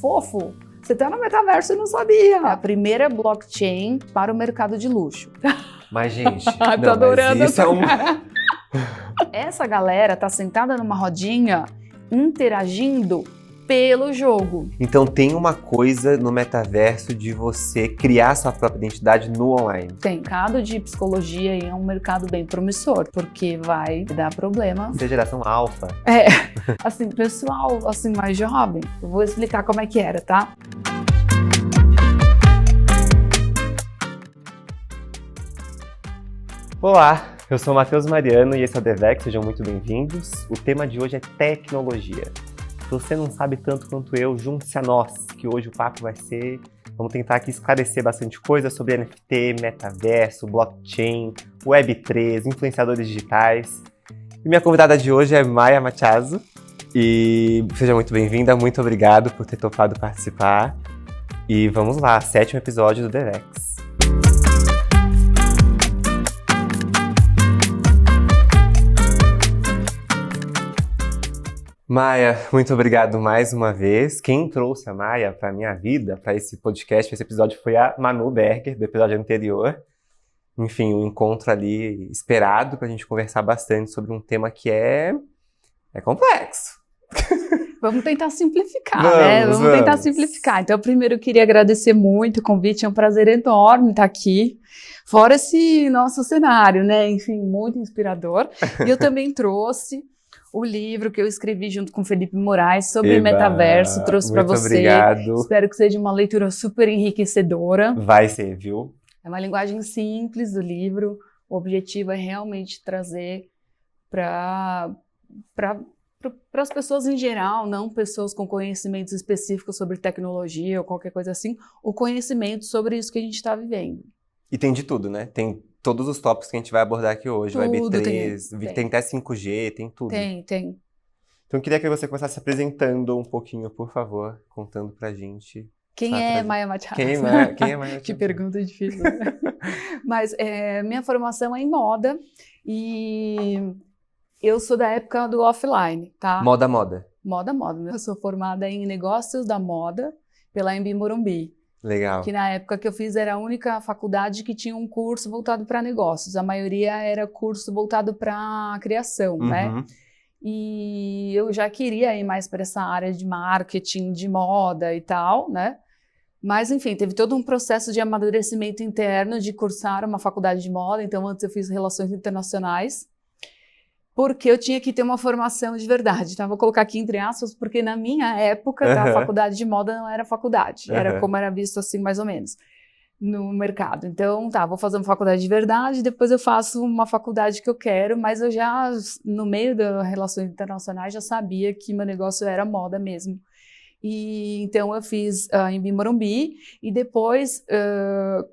Fofo, você tá no metaverso e não sabia. É a primeira blockchain para o mercado de luxo. Mas, gente, Tô adorando mas isso é um... Essa galera tá sentada numa rodinha, interagindo pelo jogo. Então tem uma coisa no metaverso de você criar sua própria identidade no online. Tem. O mercado de psicologia aí é um mercado bem promissor, porque vai dar problema. Você é geração alfa. É, assim, pessoal, assim, mais jovem, eu vou explicar como é que era, tá? Olá, eu sou o Matheus Mariano e esse é o Devex, sejam muito bem-vindos. O tema de hoje é tecnologia. Se você não sabe tanto quanto eu, junte-se a nós, que hoje o papo vai ser... Vamos tentar aqui esclarecer bastante coisa sobre NFT, metaverso, blockchain, Web3, influenciadores digitais. E minha convidada de hoje é Maia Machazo. E seja muito bem-vinda, muito obrigado por ter topado participar. E vamos lá, 7º episódio do Devex. Maia, muito obrigado mais uma vez. Quem trouxe a Maia para a minha vida, para esse podcast, para esse episódio, foi a Manu Berger, do episódio anterior. Enfim, um encontro ali esperado para a gente conversar bastante sobre um tema que é complexo. Vamos tentar simplificar, né? Vamos tentar simplificar. Então, primeiro eu queria agradecer muito o convite, é um prazer enorme estar aqui. Fora esse nosso cenário, né? Enfim, muito inspirador. E eu também trouxe o livro que eu escrevi junto com o Felipe Moraes sobre metaverso, trouxe para você. Obrigado. Espero que seja uma leitura super enriquecedora. Vai ser, viu? É uma linguagem simples do livro. O objetivo é realmente trazer para as pessoas em geral, não pessoas com conhecimentos específicos sobre tecnologia ou qualquer coisa assim, o conhecimento sobre isso que a gente está vivendo. E tem de tudo, né? Tem todos os tópicos que a gente vai abordar aqui hoje. Tudo, Web3, tem até 5G, tem tudo. Tem. Então eu queria que você começasse se apresentando um pouquinho, por favor, contando pra gente. Quem é Maia Machazo? Quem é Maia Machazo? Que pergunta difícil. Mas minha formação é em moda e eu sou da época do offline, tá? Moda. Moda. Eu sou formada em negócios da moda pela Anhembi Morumbi. Legal. Que na época que eu fiz era a única faculdade que tinha um curso voltado para negócios. A maioria era curso voltado para criação, né? E eu já queria ir mais para essa área de marketing, de moda e tal, né? Mas, enfim, teve todo um processo de amadurecimento interno de cursar uma faculdade de moda. Então, antes eu fiz relações internacionais, porque eu tinha que ter uma formação de verdade. Então, vou colocar aqui entre aspas, porque na minha época, a faculdade de moda não era faculdade. Era como era visto assim, mais ou menos, no mercado. Então, vou fazer uma faculdade de verdade, depois eu faço uma faculdade que eu quero, mas eu já, no meio das relações internacionais, já sabia que meu negócio era moda mesmo. E então eu fiz em Morumbi e depois,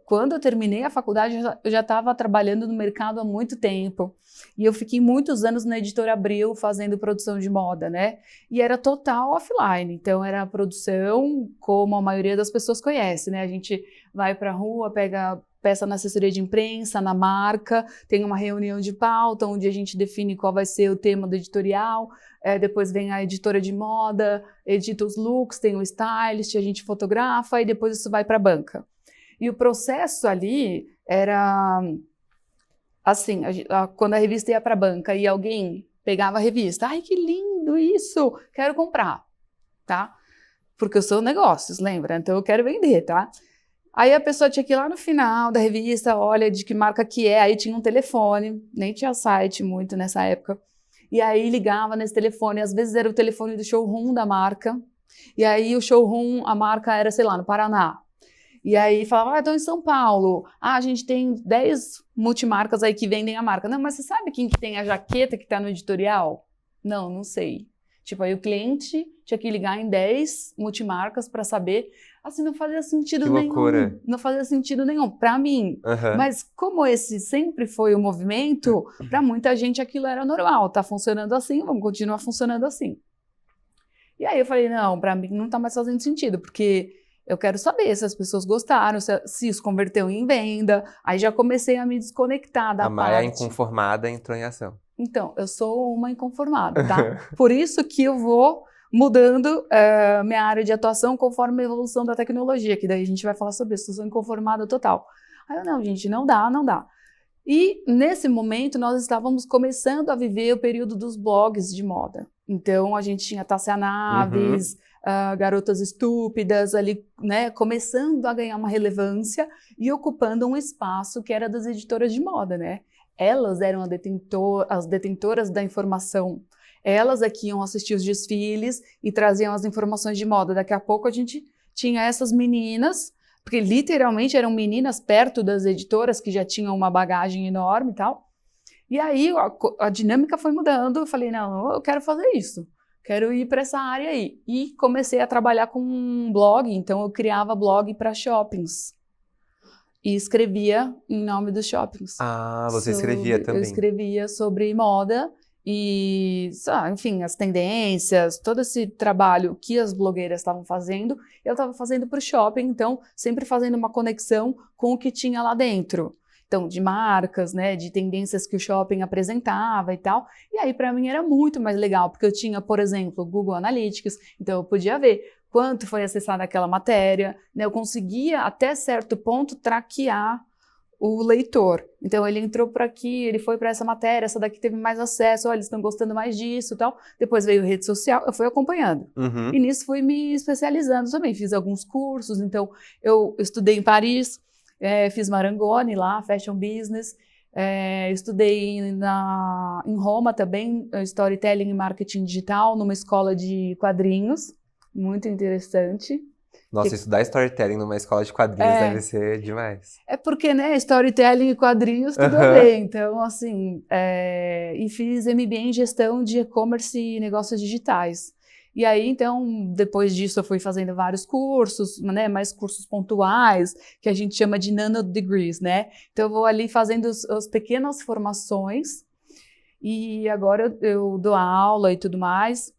quando eu terminei a faculdade, eu já estava trabalhando no mercado há muito tempo. E eu fiquei muitos anos na Editora Abril fazendo produção de moda, né? E era total offline, então era a produção como a maioria das pessoas conhece, né? A gente vai para a rua, pega peça na assessoria de imprensa, na marca, tem uma reunião de pauta onde a gente define qual vai ser o tema do editorial, depois vem a editora de moda, edita os looks, tem o stylist, a gente fotografa e depois isso vai para a banca. E o processo ali era assim, quando a revista ia para a banca e alguém pegava a revista, ai que lindo isso, quero comprar, tá? Porque eu sou negócios, lembra? Então eu quero vender, tá? Aí a pessoa tinha que ir lá no final da revista, olha de que marca que é, aí tinha um telefone, nem tinha site muito nessa época, e aí ligava nesse telefone, às vezes era o telefone do showroom da marca, e aí o showroom, a marca era, sei lá, no Paraná, e aí falava, estou em São Paulo, a gente tem 10 multimarcas aí que vendem a marca, não, mas você sabe quem que tem a jaqueta que está no editorial? Não sei. Tipo, aí o cliente tinha que ligar em 10 multimarcas para saber, assim, não fazia sentido nenhum. Loucura. Não fazia sentido nenhum para mim. Mas como esse sempre foi o movimento, para muita gente aquilo era normal, tá funcionando assim, vamos continuar funcionando assim. E aí eu falei, não, para mim não tá mais fazendo sentido, porque eu quero saber se as pessoas gostaram, se isso converteu em venda. Aí já comecei a me desconectar da parte. A Maia inconformada entrou em ação. Então, eu sou uma inconformada, tá? Por isso que eu vou mudando minha área de atuação conforme a evolução da tecnologia, que daí a gente vai falar sobre isso, eu sou inconformada total. Aí eu, não, gente, não dá, não dá. E nesse momento nós estávamos começando a viver o período dos blogs de moda. Então a gente tinha Tássia Naves, Garotas Estúpidas ali, né, começando a ganhar uma relevância e ocupando um espaço que era das editoras de moda, né? Elas eram as detentoras da informação. Elas é que iam assistir os desfiles e traziam as informações de moda. Daqui a pouco a gente tinha essas meninas, porque literalmente eram meninas perto das editoras que já tinham uma bagagem enorme e tal. E aí a dinâmica foi mudando, eu falei, não, eu quero fazer isso, quero ir para essa área aí. E comecei a trabalhar com um blog, então eu criava blog para shoppings. E escrevia em nome dos shoppings. Ah, você escrevia também. Eu escrevia sobre moda e, enfim, as tendências, todo esse trabalho que as blogueiras estavam fazendo, eu estava fazendo para o shopping, então sempre fazendo uma conexão com o que tinha lá dentro. Então, de marcas, né, de tendências que o shopping apresentava e tal. E aí, para mim, era muito mais legal, porque eu tinha, por exemplo, Google Analytics, então eu podia ver quanto foi acessada aquela matéria, né, eu conseguia, até certo ponto, traquear o leitor. Então, ele entrou por aqui, ele foi para essa matéria, essa daqui teve mais acesso, olha, eles estão gostando mais disso e tal. Depois veio rede social, eu fui acompanhando. E nisso fui me especializando também, fiz alguns cursos, então eu estudei em Paris, fiz Marangoni lá, Fashion Business, estudei em Roma também, Storytelling e Marketing Digital, numa escola de quadrinhos, muito interessante. Nossa, estudar storytelling numa escola de quadrinhos deve ser demais. É porque, né, storytelling e quadrinhos tudo a ver, então, assim, e fiz MBA em gestão de e-commerce e negócios digitais. E aí, então, depois disso eu fui fazendo vários cursos, né, mais cursos pontuais, que a gente chama de nano degrees, né? Então eu vou ali fazendo as pequenas formações e agora eu dou aula e tudo mais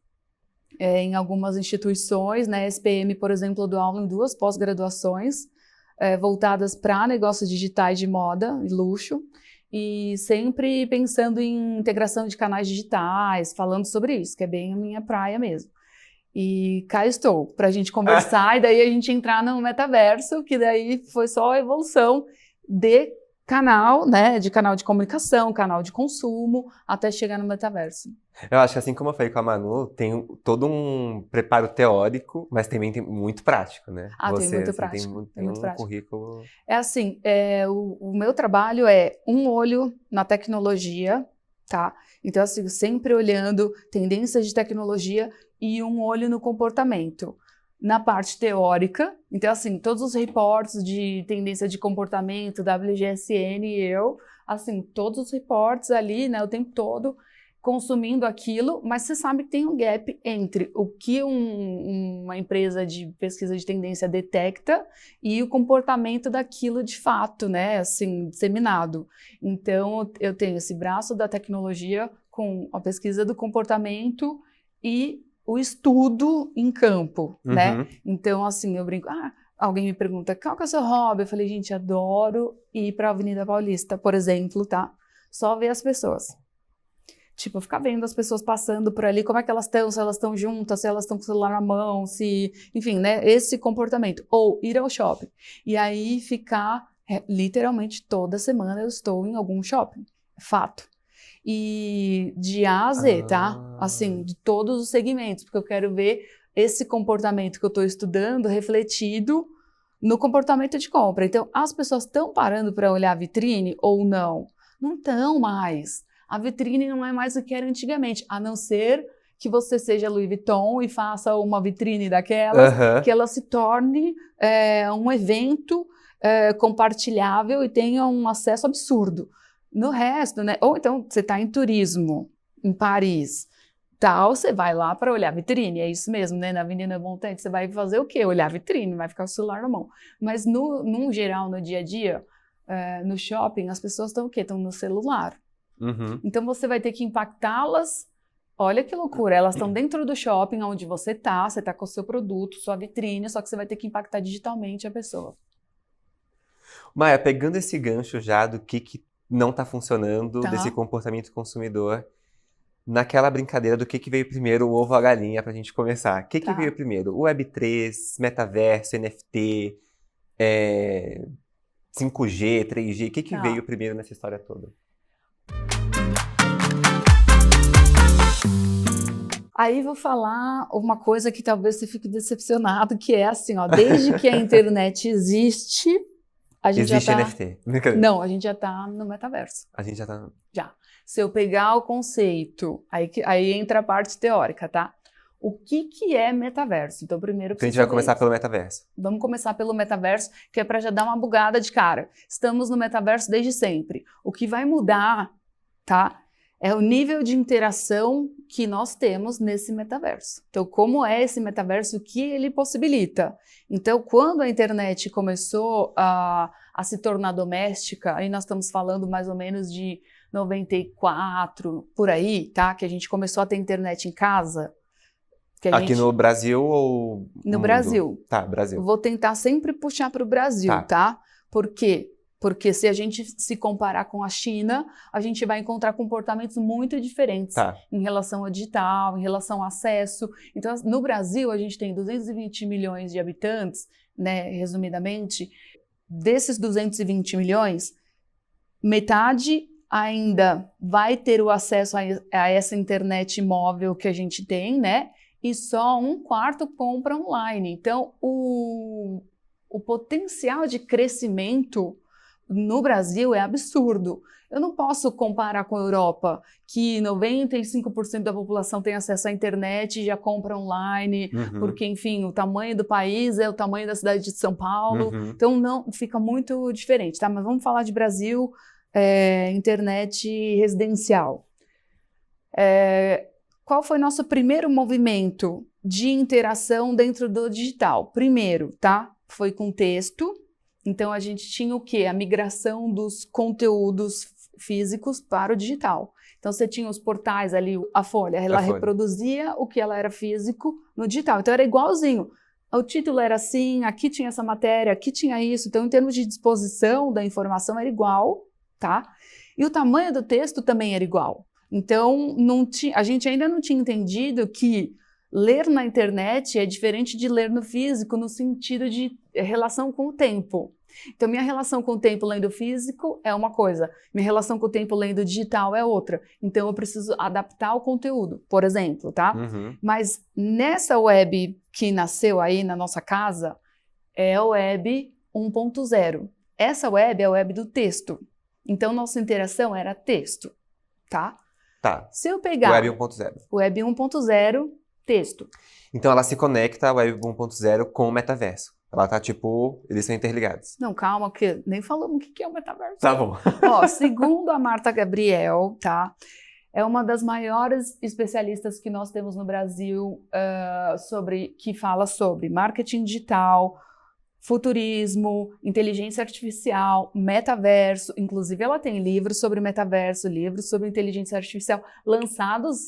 em algumas instituições, né? SPM, por exemplo, eu dou aula em 2 pós-graduações voltadas para negócios digitais de moda e luxo, e sempre pensando em integração de canais digitais, falando sobre isso, que é bem a minha praia mesmo. E cá estou, para a gente conversar e daí a gente entrar no metaverso, que daí foi só a evolução de canal, né, de canal de comunicação, canal de consumo, até chegar no metaverso. Eu acho que assim como eu falei com a Manu, tem todo um preparo teórico, mas também tem muito prático, né? Tem muito prático. Tem muito prático. Currículo... É assim, o meu trabalho é um olho na tecnologia, tá? Então, assim, sempre olhando tendências de tecnologia e um olho no comportamento. Na parte teórica, então, assim, todos os reportes de tendência de comportamento, WGSN e eu, assim, todos os reportes ali, né, o tempo todo, consumindo aquilo, mas você sabe que tem um gap entre o que uma empresa de pesquisa de tendência detecta e o comportamento daquilo de fato, né, assim, disseminado. Então, eu tenho esse braço da tecnologia com a pesquisa do comportamento e o estudo em campo, né? Então, assim, eu brinco, alguém me pergunta, qual que é o seu hobby? Eu falei, gente, adoro ir para a Avenida Paulista, por exemplo, tá? Só ver as pessoas. Tipo, ficar vendo as pessoas passando por ali, como é que elas estão, se elas estão juntas, se elas estão com o celular na mão, se... Enfim, né? Esse comportamento. Ou ir ao shopping. E aí ficar, literalmente, toda semana eu estou em algum shopping. Fato. E de A a Z, tá? Assim, de todos os segmentos, porque eu quero ver esse comportamento que eu estou estudando refletido no comportamento de compra. Então, as pessoas estão parando para olhar a vitrine ou não? Não estão mais. A vitrine não é mais o que era antigamente, a não ser que você seja Louis Vuitton e faça uma vitrine daquelas, que ela se torne um evento compartilhável e tenha um acesso absurdo. No resto, né? Ou então você está em turismo, em Paris, tal, você vai lá para olhar a vitrine, é isso mesmo, né? Na Avenida Montante, você vai fazer o quê? Olhar a vitrine, vai ficar com o celular na mão. Mas no geral, no dia a dia, no shopping, as pessoas estão o quê? Estão no celular. Então você vai ter que impactá-las. Olha que loucura, elas estão dentro do shopping onde você está com o seu produto, sua vitrine, só que você vai ter que impactar digitalmente a pessoa. Maia, pegando esse gancho já do que não está funcionando, desse comportamento consumidor, naquela brincadeira do que veio primeiro, o ovo ou a galinha, pra gente começar. O que veio primeiro? O Web3, metaverso, NFT, 5G, 3G, o que veio primeiro nessa história toda? Aí vou falar uma coisa que talvez você fique decepcionado, que é assim, ó, desde que a internet existe, a gente existe já tá... NFT? Não, a gente já tá no metaverso. A gente já tá... Já. Se eu pegar o conceito, aí entra a parte teórica, tá? O que é metaverso? Então, primeiro... Então a gente vai começar pelo metaverso. Vamos começar pelo metaverso, que é para já dar uma bugada de cara. Estamos no metaverso desde sempre. O que vai mudar, tá? É o nível de interação que nós temos nesse metaverso. Então, como é esse metaverso, o que ele possibilita? Então, quando a internet começou a se tornar doméstica, aí nós estamos falando mais ou menos de 94, por aí, tá? Que a gente começou a ter internet em casa. Aqui no Brasil ou no Brasil? Tá, Brasil. Vou tentar sempre puxar para o Brasil, tá? Por quê? Porque se a gente se comparar com a China, a gente vai encontrar comportamentos muito diferentes em relação ao digital, em relação ao acesso. Então, no Brasil, a gente tem 220 milhões de habitantes, né, resumidamente. Desses 220 milhões, metade ainda vai ter o acesso a essa internet móvel que a gente tem, né? E só 1/4 compra online. Então, o potencial de crescimento no Brasil é absurdo. Eu não posso comparar com a Europa, que 95% da população tem acesso à internet e já compra online, porque, enfim, o tamanho do país é o tamanho da cidade de São Paulo. Então, não fica muito diferente, tá? Mas vamos falar de Brasil, internet residencial. Qual foi nosso primeiro movimento de interação dentro do digital? Primeiro, tá? Foi com texto. Então, a gente tinha o quê? A migração dos conteúdos físicos para o digital. Então, você tinha os portais ali, a Folha, ela reproduzia o que ela era físico no digital. Então, era igualzinho. O título era assim, aqui tinha essa matéria, aqui tinha isso. Então, em termos de disposição da informação, era igual, tá? E o tamanho do texto também era igual. Então, a gente ainda não tinha entendido que ler na internet é diferente de ler no físico, no sentido de relação com o tempo. Então, minha relação com o tempo lendo físico é uma coisa, minha relação com o tempo lendo digital é outra. Então, eu preciso adaptar o conteúdo, por exemplo, tá? Mas nessa web que nasceu aí na nossa casa, é a web 1.0. Essa web é a web do texto. Então, nossa interação era texto, tá? Tá. Se eu pegar... Web 1.0. Web 1.0, texto. Então, ela se conecta, a Web 1.0, com o metaverso. Ela tá, tipo, eles são interligados. Não, calma, que nem falamos o que é o metaverso. Tá bom. Ó, segundo a Marta Gabriel, tá? É uma das maiores especialistas que nós temos no Brasil que fala sobre marketing digital, futurismo, inteligência artificial, metaverso. Inclusive, ela tem livros sobre metaverso, livros sobre inteligência artificial, lançados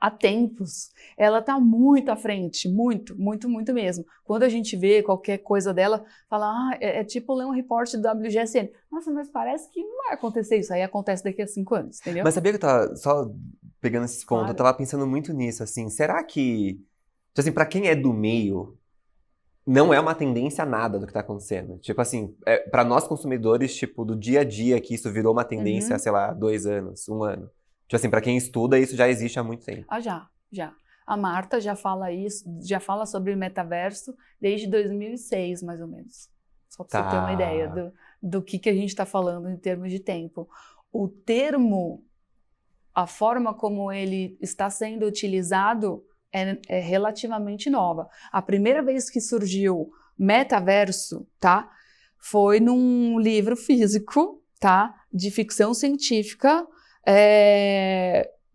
há tempos. Ela está muito à frente, muito, muito, muito mesmo. Quando a gente vê qualquer coisa dela, fala, é tipo ler um report do WGSN. Nossa, mas parece que não vai acontecer isso. Aí acontece daqui a 5 anos, entendeu? Mas sabia que eu tava, só pegando esse ponto, eu tava pensando muito nisso, assim, será que, assim, pra quem é do meio, não é uma tendência a nada do que está acontecendo. Tipo assim, para nós consumidores, tipo, do dia a dia que isso virou uma tendência, sei lá, 2 anos, 1 ano. Tipo assim, para quem estuda, isso já existe há muito tempo. Já. A Marta já fala isso, já fala sobre metaverso desde 2006, mais ou menos. Só para você ter uma ideia do que a gente está falando em termos de tempo. O termo, a forma como ele está sendo utilizado é relativamente nova. A primeira vez que surgiu metaverso, tá? Foi num livro físico, tá? De ficção científica,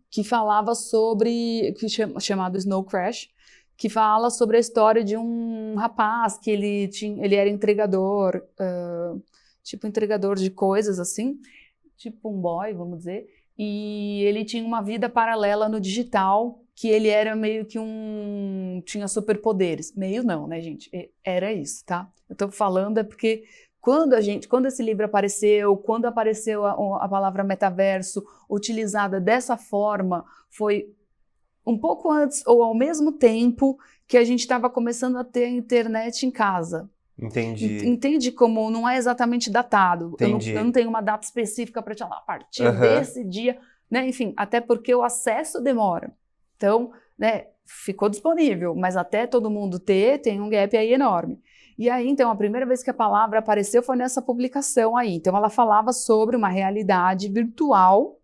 que falava sobre, chamado Snow Crash, que fala sobre a história de um rapaz que ele era entregador, tipo entregador de coisas assim, tipo um boy, vamos dizer, e ele tinha uma vida paralela no digital, que ele era meio que tinha superpoderes. Meio não, né, gente? Era isso, tá? Eu tô falando porque quando esse livro apareceu, quando apareceu a palavra metaverso utilizada dessa forma, foi um pouco antes ou ao mesmo tempo que a gente estava começando a ter a internet em casa. Entendi. Entende como não é exatamente datado. Eu não tenho uma data específica para te falar, a partir desse dia, né? Enfim, até porque o acesso demora. Então, né, ficou disponível, mas até todo mundo ter, tem um gap aí enorme. E aí, então, a primeira vez que a palavra apareceu foi nessa publicação aí. Então, ela falava sobre uma realidade virtual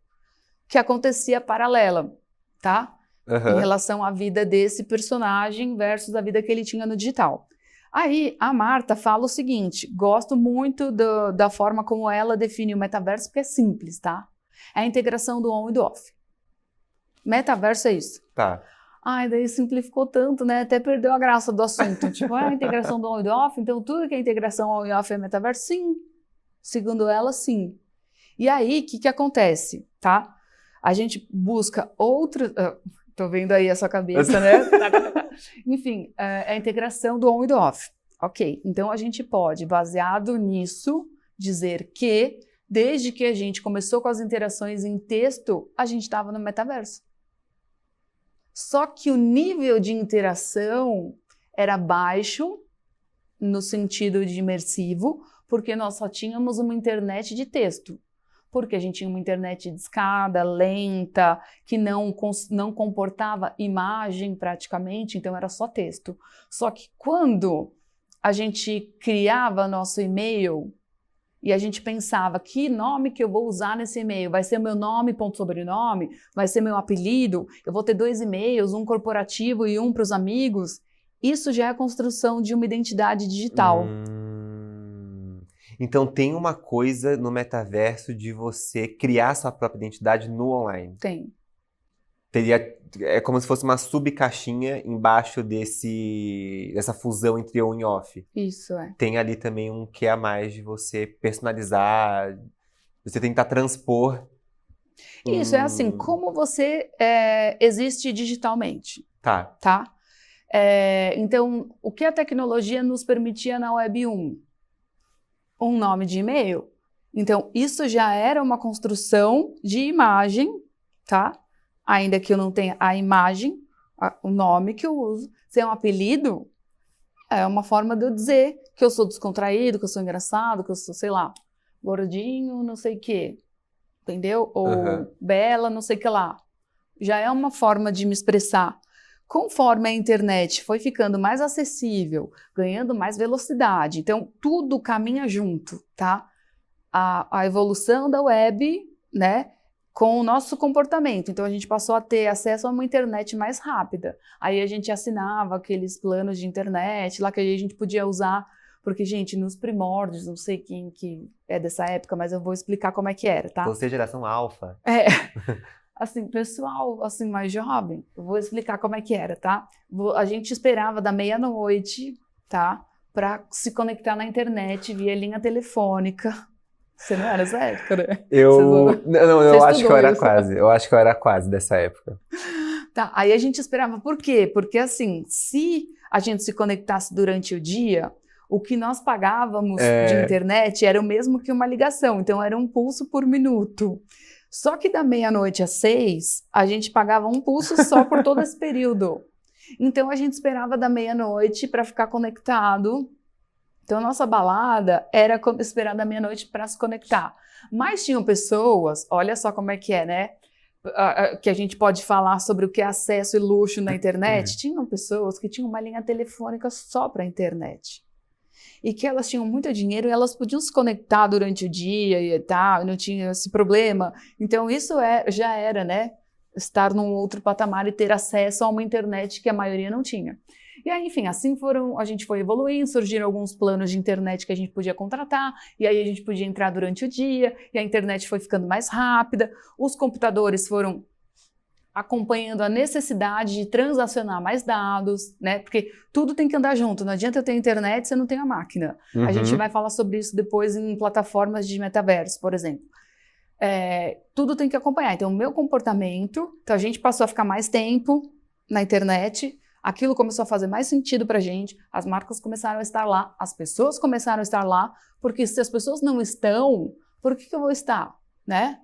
que acontecia paralela, tá? Em relação à vida desse personagem versus a vida que ele tinha no digital. Aí, a Marta fala o seguinte, gosto muito da forma como ela define o metaverso, porque é simples, tá? É a integração do on e do off. Metaverso é isso. Tá. Ai, daí simplificou tanto, né? Até perdeu a graça do assunto. Tipo, a integração do on e do off, então tudo que é integração on e off é metaverso? Sim. Segundo ela, sim. E aí, o que acontece, tá? A gente busca outros... Tô vendo aí a sua cabeça, né? Enfim, é a integração do on e do off. Ok, então a gente pode, baseado nisso, dizer que, desde que a gente começou com as interações em texto, a gente estava no metaverso. Só que o nível de interação era baixo, no sentido de imersivo, porque nós só tínhamos uma internet de texto. Porque a gente tinha uma internet de escada, lenta, que não comportava imagem praticamente, então era só texto. Só que quando a gente criava nosso e-mail e a gente pensava que nome que eu vou usar nesse e-mail, vai ser meu nome, ponto sobrenome, vai ser meu apelido, eu vou ter 2 e-mails, um corporativo e um para os amigos, isso já é a construção de uma identidade digital. Então tem uma coisa no metaverso de você criar sua própria identidade no online. Tem. É como se fosse uma subcaixinha embaixo dessa fusão entre on e off. Isso, é. Tem ali também um que a mais de você personalizar, você tentar transpor. Isso, é assim, como você existe digitalmente. Tá. Então, o que a tecnologia nos permitia na Web 1? Um nome de e-mail. Então, isso já era uma construção de imagem, tá? Ainda que eu não tenha a imagem, o nome que eu uso. Se é um apelido, é uma forma de eu dizer que eu sou descontraído, que eu sou engraçado, que eu sou, sei lá, gordinho, não sei o quê. Entendeu? Ou bela, não sei o que lá. Já é uma forma de me expressar. Conforme a internet foi ficando mais acessível, ganhando mais velocidade, então tudo caminha junto, tá? A evolução da web, né, com o nosso comportamento. Então a gente passou a ter acesso a uma internet mais rápida. Aí a gente assinava aqueles planos de internet lá que a gente podia usar, porque, gente, nos primórdios, não sei quem que é dessa época, mas eu vou explicar como é que era, tá? Você é geração alfa. Assim, pessoal, assim, mais jovem, eu vou explicar como é que era, tá? A gente esperava da meia-noite, tá? Pra se conectar na internet via linha telefônica. Você não era dessa época, né? Eu acho que eu era quase. Eu acho que eu era quase dessa época. Tá, aí a gente esperava, por quê? Porque, assim, se a gente se conectasse durante o dia, o que nós pagávamos de internet era o mesmo que uma ligação, então era um pulso por minuto. Só que da meia-noite às 6, a gente pagava um pulso só por todo esse período. Então, a gente esperava da meia-noite para ficar conectado. Então, a nossa balada era esperar da meia-noite para se conectar. Mas tinham pessoas, olha só como é que é, né? Que a gente pode falar sobre o que é acesso e luxo na internet. Tinham pessoas que tinham uma linha telefônica só para a internet. E que elas tinham muito dinheiro e elas podiam se conectar durante o dia e tal, não tinha esse problema. Então, isso já era, né? Estar num outro patamar e ter acesso a uma internet que a maioria não tinha. E aí, enfim, assim a gente foi evoluindo, surgiram alguns planos de internet que a gente podia contratar, e aí a gente podia entrar durante o dia, e a internet foi ficando mais rápida, os computadores foram acompanhando a necessidade de transacionar mais dados, né? Porque tudo tem que andar junto, não adianta eu ter internet se eu não tenho a máquina. A gente vai falar sobre isso depois em plataformas de metaverso, por exemplo. Tudo tem que acompanhar. Então, o meu comportamento, então a gente passou a ficar mais tempo na internet, aquilo começou a fazer mais sentido para a gente, as marcas começaram a estar lá, as pessoas começaram a estar lá, porque se as pessoas não estão, por que eu vou estar, né?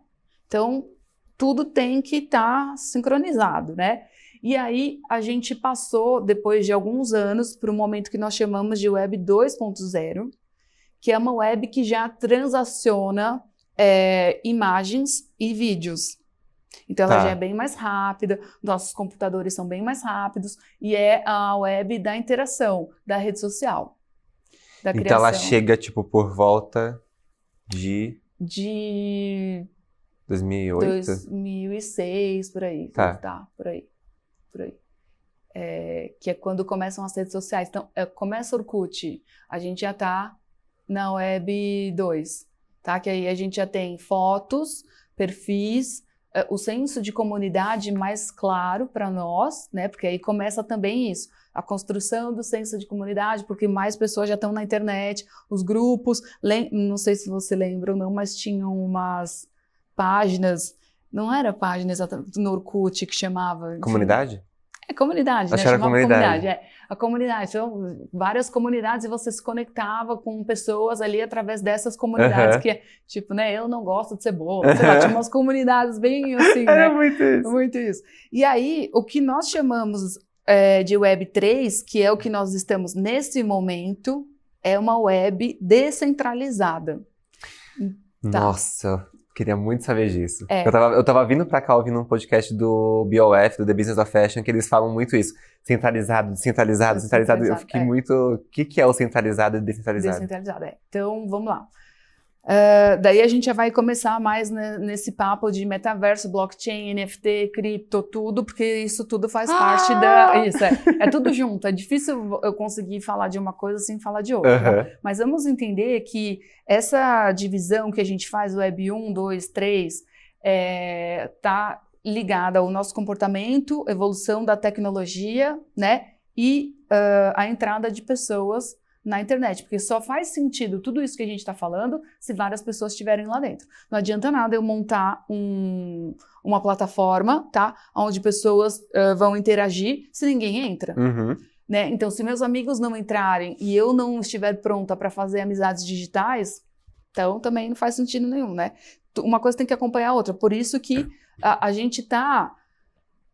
Então, tudo tem que estar sincronizado, né? E aí, a gente passou, depois de alguns anos, para um momento que nós chamamos de Web 2.0, que é uma web que já transaciona imagens e vídeos. Então, ela já é bem mais rápida, nossos computadores são bem mais rápidos, e é a web da interação, da rede social, da criação. Então, ela chega, tipo, por volta de 2008? 2006, por aí. Tá, por aí. Que é quando começam as redes sociais. Então, começa o Orkut, a gente já tá na Web 2, tá? Que aí a gente já tem fotos, perfis, o senso de comunidade mais claro para nós, né? Porque aí começa também isso, a construção do senso de comunidade, porque mais pessoas já estão na internet, os grupos, não sei se você lembra ou não, mas tinham umas páginas, não era página exatamente no Orkut que chamava... Comunidade? Comunidade, Acho que era comunidade. A comunidade, então várias comunidades e você se conectava com pessoas ali através dessas comunidades, que é tipo, né, eu não gosto de cebola, sei lá, tinha umas comunidades bem assim, né? É muito isso. Muito isso. E aí, o que nós chamamos de Web 3, que é o que nós estamos nesse momento, é uma web descentralizada. Tá. Nossa, queria muito saber disso. Eu tava vindo pra cá ouvindo um podcast do BOF, do The Business of Fashion, que eles falam muito isso. Centralizado, descentralizado, centralizado. Eu fiquei muito... O que é o centralizado e descentralizado? Descentralizado, Então, vamos lá. Daí a gente já vai começar mais nesse papo de metaverso, blockchain, NFT, cripto, tudo, porque isso tudo faz parte da... Isso, é tudo junto. É difícil eu conseguir falar de uma coisa sem falar de outra. Tá? Mas vamos entender que essa divisão que a gente faz, Web 1, 2, 3, tá ligada ao nosso comportamento, evolução da tecnologia, né? E a entrada de pessoas na internet, porque só faz sentido tudo isso que a gente está falando se várias pessoas estiverem lá dentro. Não adianta nada eu montar uma plataforma, tá? Onde pessoas vão interagir se ninguém entra. Né? Então, se meus amigos não entrarem e eu não estiver pronta para fazer amizades digitais, então também não faz sentido nenhum, né? Uma coisa tem que acompanhar a outra. Por isso que a gente está...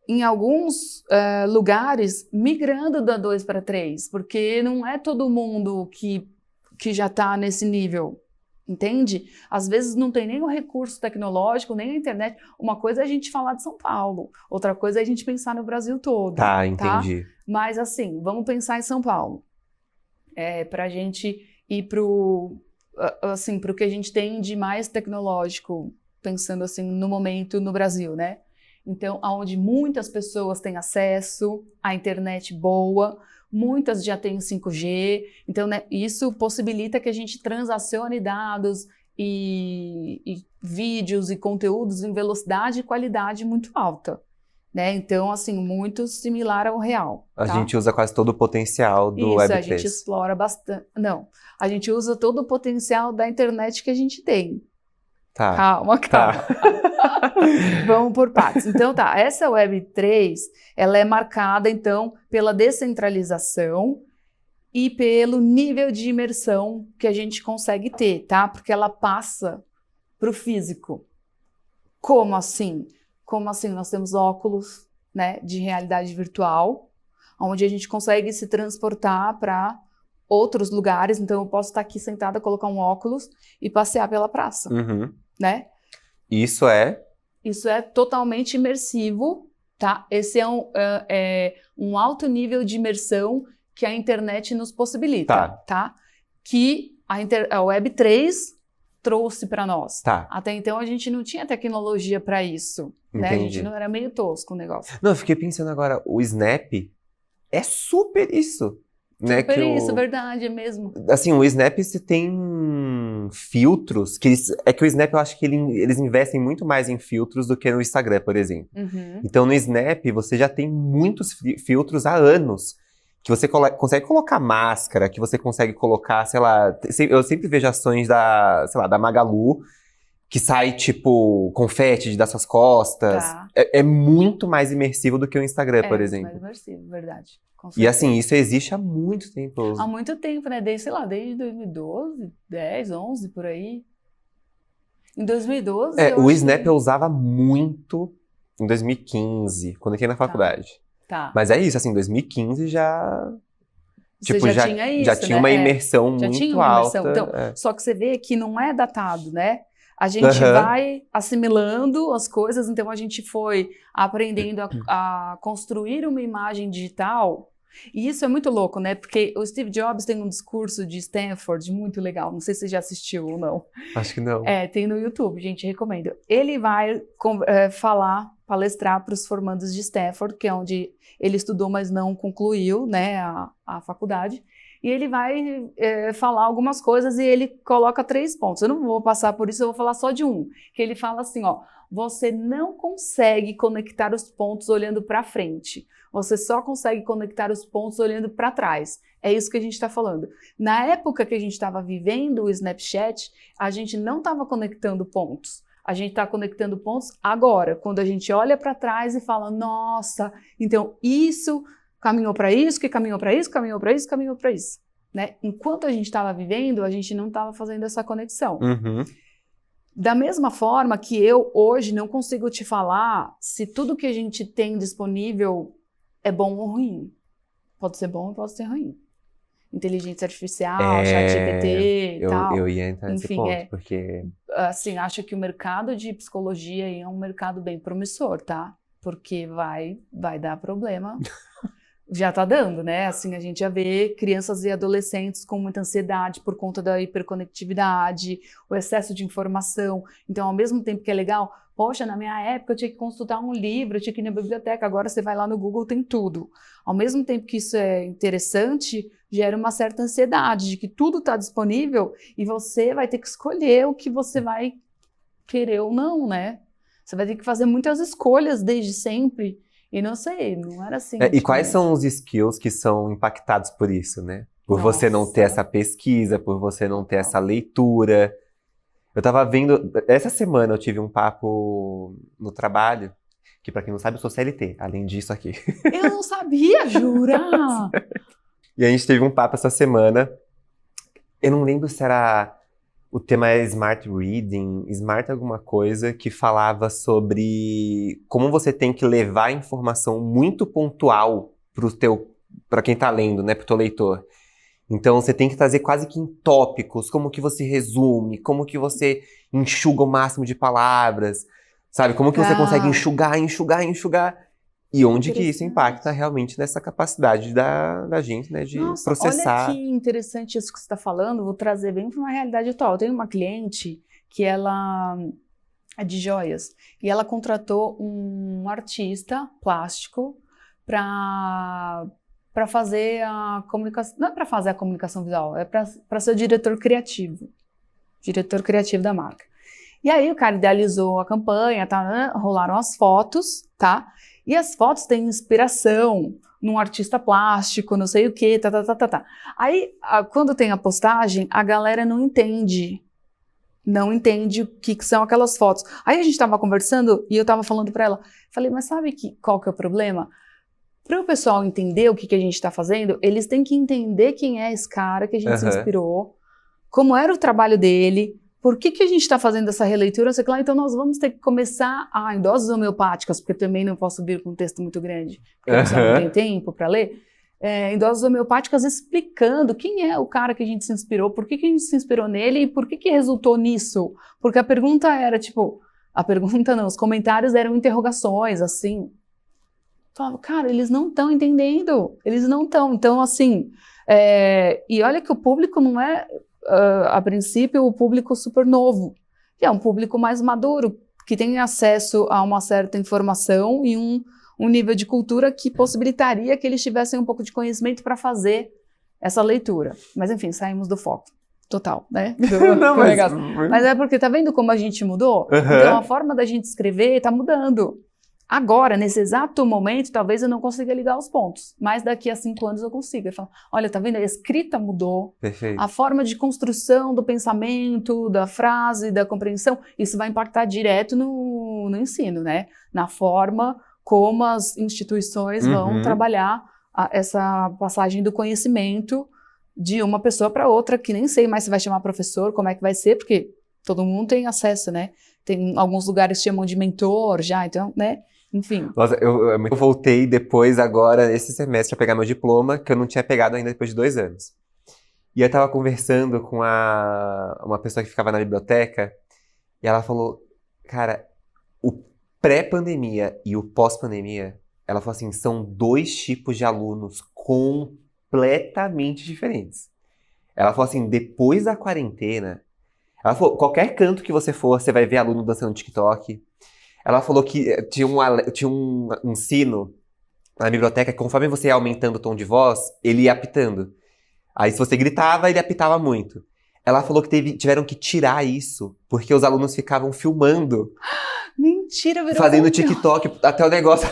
em alguns lugares, migrando da 2 para 3, porque não é todo mundo que já está nesse nível, entende? Às vezes não tem nem o recurso tecnológico, nem a internet. Uma coisa é a gente falar de São Paulo, outra coisa é a gente pensar no Brasil todo. Tá, entendi. Tá? Mas assim, vamos pensar em São Paulo. Para a gente ir para o que a gente tem de mais tecnológico, pensando assim no momento no Brasil, né? Então, onde muitas pessoas têm acesso à internet boa, muitas já têm 5G, então, né, isso possibilita que a gente transacione dados e vídeos e conteúdos em velocidade e qualidade muito alta, né? Então, assim, muito similar ao real. A gente usa quase todo o potencial do Web3. Isso, a gente explora bastante. Não, a gente usa todo o potencial da internet que a gente tem. Tá. Calma. Tá. Vamos por partes. Então tá, essa Web3, ela é marcada então pela descentralização e pelo nível de imersão que a gente consegue ter, tá? Porque ela passa para o físico. Como assim? Como assim? Nós temos óculos, né, de realidade virtual, onde a gente consegue se transportar para outros lugares. Então eu posso estar aqui sentada, colocar um óculos e passear pela praça, né? Isso é totalmente imersivo, tá? Esse é um alto nível de imersão que a internet nos possibilita, tá? Que a Web3 trouxe para nós. Tá. Até então a gente não tinha tecnologia para isso, né? A gente não era meio tosco o negócio. Não, eu fiquei pensando agora, o Snap é super isso. Né, super isso, verdade, é mesmo. Assim, o Snap você tem filtros, que o Snap eu acho que eles investem muito mais em filtros do que no Instagram, por exemplo. Então no Snap você já tem muitos filtros há anos, que você consegue colocar máscara, que você consegue colocar, sei lá, eu sempre vejo ações da Magalu, que sai, tipo, confete das suas costas. Tá. É muito mais imersivo do que o Instagram, por exemplo. É muito mais imersivo, verdade. E assim, isso existe há muito tempo. Há muito tempo, né? Desde, sei lá, desde 2012, 10, 11, por aí. Em 2012, o Snap eu usava muito em 2015, quando eu entrei na faculdade. Tá. Mas é isso, assim, em 2015 já... Você Tipo, já tinha isso, já tinha né? uma imersão já muito tinha uma alta. Imersão. Então, só que você vê que não é datado, né? A gente vai assimilando as coisas, então a gente foi aprendendo a construir uma imagem digital. E isso é muito louco, né? Porque o Steve Jobs tem um discurso de Stanford muito legal. Não sei se você já assistiu ou não. Acho que não. Tem no YouTube, gente, recomendo. Ele vai palestrar para os formandos de Stanford, que é onde ele estudou, mas não concluiu, né, a faculdade. E ele vai falar algumas coisas e ele coloca 3 pontos. Eu não vou passar por isso, eu vou falar só de um. Que ele fala assim, ó, você não consegue conectar os pontos olhando para frente. Você só consegue conectar os pontos olhando para trás. É isso que a gente está falando. Na época que a gente estava vivendo o Snapchat, a gente não estava conectando pontos. A gente está conectando pontos agora, quando a gente olha para trás e fala, nossa, então isso caminhou para isso, que caminhou para isso, caminhou para isso, caminhou para isso. Né? Enquanto a gente estava vivendo, a gente não estava fazendo essa conexão. Uhum. Da mesma forma que eu hoje não consigo te falar se tudo que a gente tem disponível é bom ou ruim. Pode ser bom e pode ser ruim. Inteligência artificial, ChatGPT e tal. Eu ia entrar nesse ponto, porque... Assim, acho que o mercado de psicologia é um mercado bem promissor, tá? Porque vai dar problema. Já tá dando, né? Assim, a gente já vê crianças e adolescentes com muita ansiedade por conta da hiperconectividade, o excesso de informação. Então, ao mesmo tempo que é legal, poxa, na minha época eu tinha que consultar um livro, eu tinha que ir na biblioteca, agora você vai lá no Google, tem tudo. Ao mesmo tempo que isso é interessante, gera uma certa ansiedade de que tudo está disponível e você vai ter que escolher o que você vai querer ou não, né? Você vai ter que fazer muitas escolhas desde sempre. E não sei, não era assim. E quais são os skills que são impactados por isso, né? Por você não ter essa pesquisa, por você não ter essa leitura. Eu tava vendo... Essa semana eu tive um papo no trabalho, que pra quem não sabe eu sou CLT, além disso aqui. Eu não sabia, jura? E a gente teve um papo essa semana. Eu não lembro se era... O tema é Smart Reading, Smart alguma coisa, que falava sobre como você tem que levar informação muito pontual para quem tá lendo, né, pro teu leitor. Então você tem que trazer quase que em tópicos, como que você resume, como que você enxuga o máximo de palavras, sabe? Como que você consegue enxugar. E onde que isso impacta realmente nessa capacidade da gente, né, de processar. Olha que interessante isso que você está falando, vou trazer bem para uma realidade atual. Eu tenho uma cliente que ela é de joias e ela contratou um artista plástico para fazer a comunicação, não é para fazer a comunicação visual, é para ser o diretor criativo da marca. E aí o cara idealizou a campanha, tá, rolaram as fotos, tá? E as fotos têm inspiração num artista plástico, não sei o quê, tá. Aí, quando tem a postagem, a galera não entende o que são aquelas fotos. Aí a gente tava conversando e eu tava falando pra ela, falei, mas sabe qual que é o problema? Para o pessoal entender o que a gente tá fazendo, eles têm que entender quem é esse cara que a gente se inspirou, como era o trabalho dele, por que a gente está fazendo essa releitura? Sei lá, então nós vamos ter que começar em doses homeopáticas, porque também não posso vir com um texto muito grande, porque a pessoa não tem tempo para ler. Em doses homeopáticas explicando quem é o cara que a gente se inspirou, por que a gente se inspirou nele e por que resultou nisso. Porque a pergunta era os comentários eram interrogações, assim. Falava, cara, eles não estão entendendo, eles não estão. Então, assim, e olha que o público não é... a princípio, o público super novo. E é um público mais maduro, que tem acesso a uma certa informação e um nível de cultura que possibilitaria que eles tivessem um pouco de conhecimento para fazer essa leitura. Mas, enfim, saímos do foco. Total, né? Não, mas é porque, tá vendo como a gente mudou? Então, a forma da gente escrever tá mudando. Agora, nesse exato momento, talvez eu não consiga ligar os pontos, mas daqui a 5 anos eu consigo. Eu falo, olha, tá vendo? A escrita mudou, Perfeito. a forma de construção do pensamento, da frase, da compreensão, isso vai impactar direto no ensino, né? Na forma como as instituições vão trabalhar essa passagem do conhecimento de uma pessoa para outra, que nem sei mais se vai chamar professor, como é que vai ser, porque todo mundo tem acesso, né? Tem alguns lugares que chamam de mentor já, então, né? Enfim. Nossa, eu voltei depois, agora, esse semestre, a pegar meu diploma, que eu não tinha pegado ainda depois de 2 anos. E eu tava conversando com uma pessoa que ficava na biblioteca, e ela falou, cara, o pré-pandemia e o pós-pandemia, ela falou assim, são 2 tipos de alunos completamente diferentes. Ela falou assim, depois da quarentena, ela falou, qualquer canto que você for, você vai ver aluno dançando no TikTok. Ela falou que tinha um sino na biblioteca que conforme você ia aumentando o tom de voz, ele ia apitando. Aí se você gritava, ele apitava muito. Ela falou que tiveram que tirar isso, porque os alunos ficavam filmando. Mentira, virou fazendo TikTok até o negócio.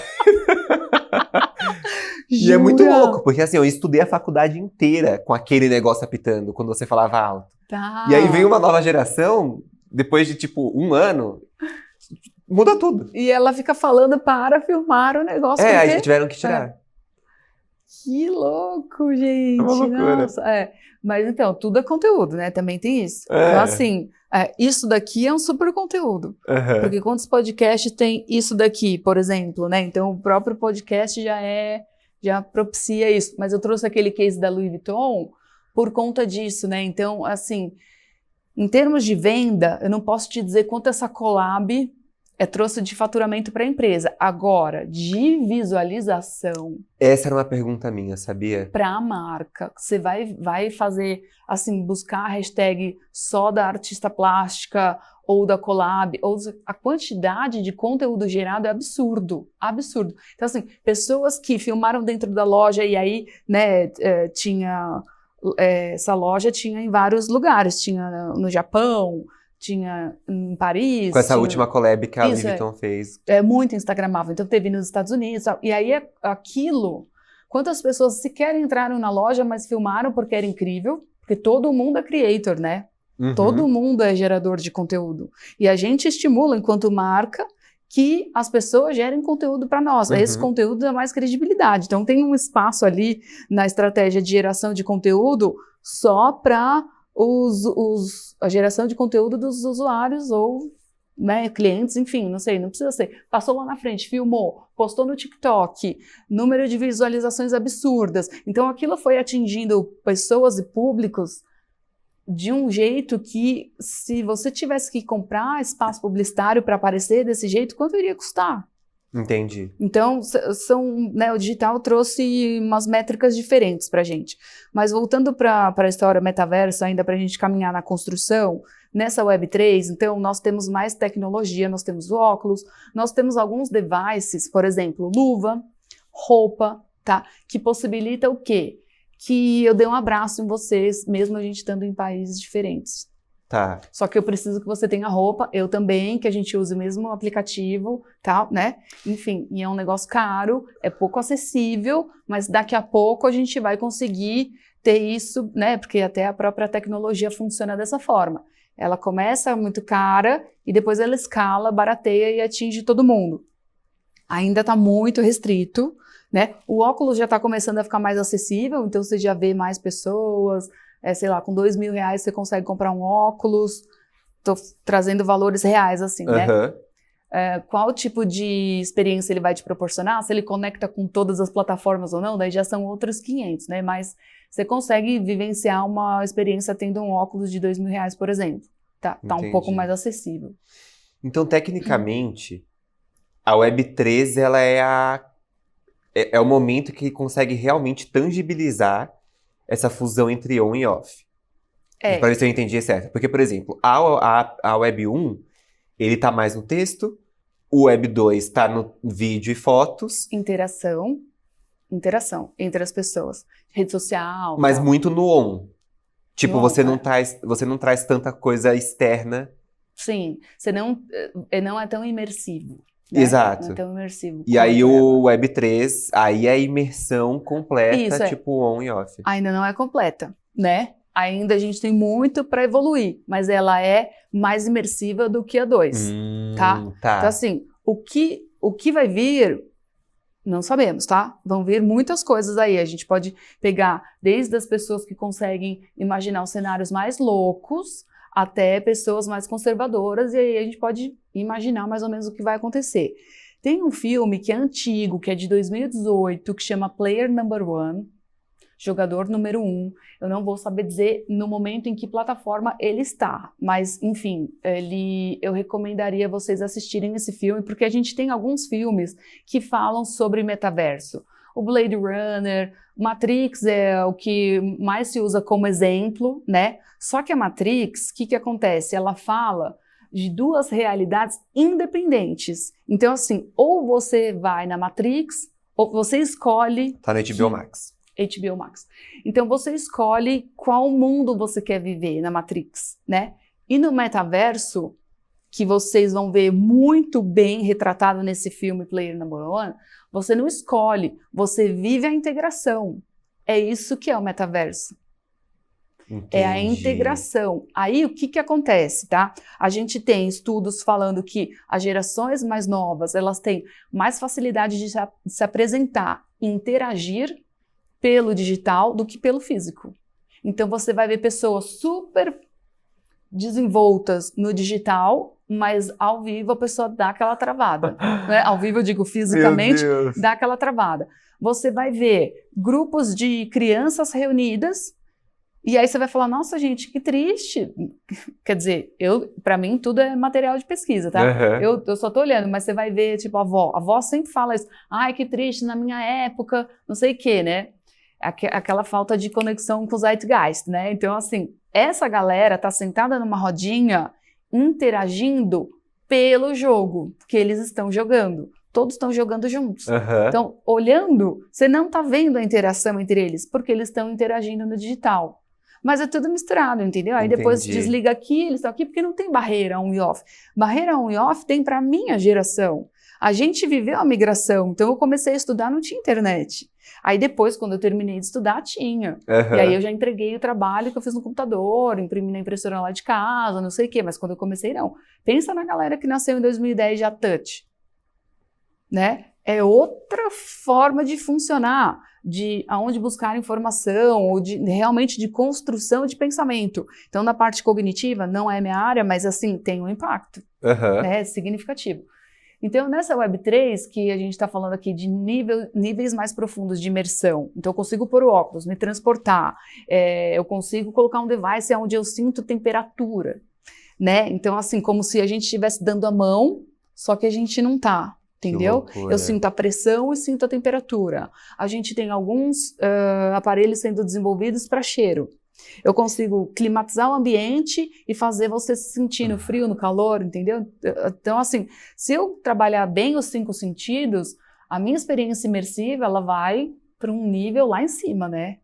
E é muito louco, porque assim, eu estudei a faculdade inteira com aquele negócio apitando, quando você falava alto. Tá. E aí veio uma nova geração, depois de tipo 1 ano, muda tudo. E ela fica falando para filmar o negócio. Aí tiveram que tirar. Que louco, gente. É uma loucura. Nossa, Mas então, tudo é conteúdo, né? Também tem isso. Então, assim, isso daqui é um super conteúdo. Porque quantos podcasts tem isso daqui, por exemplo, né? Então, o próprio podcast já propicia isso. Mas eu trouxe aquele case da Louis Vuitton por conta disso, né? Então, assim, em termos de venda, eu não posso te dizer quanto essa collab trouxe de faturamento para a empresa. Agora, de visualização... Essa era uma pergunta minha, sabia? Para a marca. Você vai fazer, assim, buscar a hashtag só da artista plástica ou da collab, ou a quantidade de conteúdo gerado é absurdo, absurdo. Então, assim, pessoas que filmaram dentro da loja e aí, né, tinha... essa loja tinha em vários lugares, tinha no Japão, tinha em Paris. Com essa última collab que a Louis Vuitton fez. É muito instagramável, então teve nos Estados Unidos, e aí aquilo, quantas pessoas sequer entraram na loja, mas filmaram porque era incrível, porque todo mundo é creator, né? Todo mundo é gerador de conteúdo. E a gente estimula, enquanto marca, que as pessoas gerem conteúdo para nós. Esse conteúdo dá mais credibilidade. Então tem um espaço ali na estratégia de geração de conteúdo só para a geração de conteúdo dos usuários ou, né, clientes, enfim, não sei, não precisa ser. Passou lá na frente, filmou, postou no TikTok, número de visualizações absurdas. Então aquilo foi atingindo pessoas e públicos de um jeito que, se você tivesse que comprar espaço publicitário para aparecer desse jeito, quanto iria custar? Entendi. Então, o digital trouxe umas métricas diferentes para a gente. Mas voltando para a história metaverso, ainda para a gente caminhar na construção, nessa Web3, então, nós temos mais tecnologia, nós temos óculos, nós temos alguns devices, por exemplo, luva, roupa, tá? Que possibilita o quê? Que eu dê um abraço em vocês, mesmo a gente estando em países diferentes. Tá. Só que eu preciso que você tenha roupa, eu também, que a gente use o mesmo aplicativo, tal, né? Enfim, e é um negócio caro, é pouco acessível, mas daqui a pouco a gente vai conseguir ter isso, né? Porque até a própria tecnologia funciona dessa forma. Ela começa muito cara e depois ela escala, barateia e atinge todo mundo. Ainda está muito restrito, né? O óculos já está começando a ficar mais acessível, então você já vê mais pessoas, sei lá, com R$2.000 você consegue comprar um óculos. Estou trazendo valores reais, assim, né? Qual tipo de experiência ele vai te proporcionar? Se ele conecta com todas as plataformas ou não, daí já são outros 500, né? Mas você consegue vivenciar uma experiência tendo um óculos de R$2.000, por exemplo. Tá um pouco mais acessível. Então, tecnicamente, a Web3, ela é o momento que consegue realmente tangibilizar essa fusão entre on e off. Para ver se eu entendi certo. Porque, por exemplo, a Web 1, ele tá mais no texto, o Web 2 tá no vídeo e fotos. Interação entre as pessoas. Rede social. Mas tal. muito no on. Tipo, No você on, não traz tanta coisa externa. Sim, você não é tão imersivo. né? Exato. Não é tão imersivo. E aí o Web3, aí é imersão completa, Isso, tipo on e off. Ainda não é completa, né? Ainda a gente tem muito para evoluir, mas ela é mais imersiva do que a 2, tá? Então assim, o que vai vir, não sabemos, tá? Vão vir muitas coisas aí. A gente pode pegar desde as pessoas que conseguem imaginar os cenários mais loucos até pessoas mais conservadoras, e aí a gente pode imaginar mais ou menos o que vai acontecer. Tem um filme que é antigo, que é de 2018, que chama Player Number One, jogador número 1. Eu não vou saber dizer no momento em que plataforma ele está, mas enfim, eu recomendaria vocês assistirem esse filme, porque a gente tem alguns filmes que falam sobre metaverso. O Blade Runner, Matrix é o que mais se usa como exemplo, né? Só que a Matrix, o que acontece? Ela fala de duas realidades independentes. Então assim, ou você vai na Matrix, ou você escolhe... Tá no HBO Max. HBO Max. Então você escolhe qual mundo você quer viver na Matrix, né? E no metaverso, que vocês vão ver muito bem retratado nesse filme Player Number One, você não escolhe, você vive a integração. É isso que é o metaverso. Entendi. É a integração. Aí o que acontece, tá? A gente tem estudos falando que as gerações mais novas, elas têm mais facilidade de se apresentar e interagir pelo digital do que pelo físico. Então você vai ver pessoas super desenvoltas no digital, mas ao vivo a pessoa dá aquela travada, né? Ao vivo eu digo fisicamente, dá aquela travada. Você vai ver grupos de crianças reunidas e aí você vai falar, nossa gente, que triste. Quer dizer, para mim tudo é material de pesquisa, tá? Uhum. Eu só tô olhando, mas você vai ver, tipo, a avó sempre fala isso, ai que triste, na minha época, não sei o quê, né? Aquela falta de conexão com o Zeitgeist, né? Então, assim, essa galera tá sentada numa rodinha interagindo pelo jogo que eles estão jogando. Todos estão jogando juntos. Uhum. Então, olhando, você não tá vendo a interação entre eles, porque eles estão interagindo no digital. Mas é tudo misturado, entendeu? Aí depois desliga aqui, eles estão aqui, porque não tem barreira on e off. Barreira on e off tem para minha geração. A gente viveu a migração, então eu comecei a estudar, não tinha internet. Aí depois, quando eu terminei de estudar, tinha. Uhum. E aí eu já entreguei o trabalho que eu fiz no computador, imprimi na impressora lá de casa, não sei o quê, mas quando eu comecei, não. Pensa na galera que nasceu em 2010 já touch, né? É outra forma de funcionar, de aonde buscar informação, ou realmente de construção de pensamento. Então, na parte cognitiva, não é minha área, mas assim, tem um impacto, né? Significativo. Então, nessa Web3, que a gente está falando aqui de níveis mais profundos de imersão, então eu consigo pôr o óculos, me transportar, eu consigo colocar um device onde eu sinto temperatura, né? Então, assim, como se a gente estivesse dando a mão, só que a gente não tá, entendeu? Eu sinto a pressão e sinto a temperatura. A gente tem alguns aparelhos sendo desenvolvidos para cheiro. Eu consigo climatizar o ambiente e fazer você se sentir no frio, no calor, entendeu? Então, assim, se eu trabalhar bem os 5 sentidos, a minha experiência imersiva, ela vai para um nível lá em cima, né?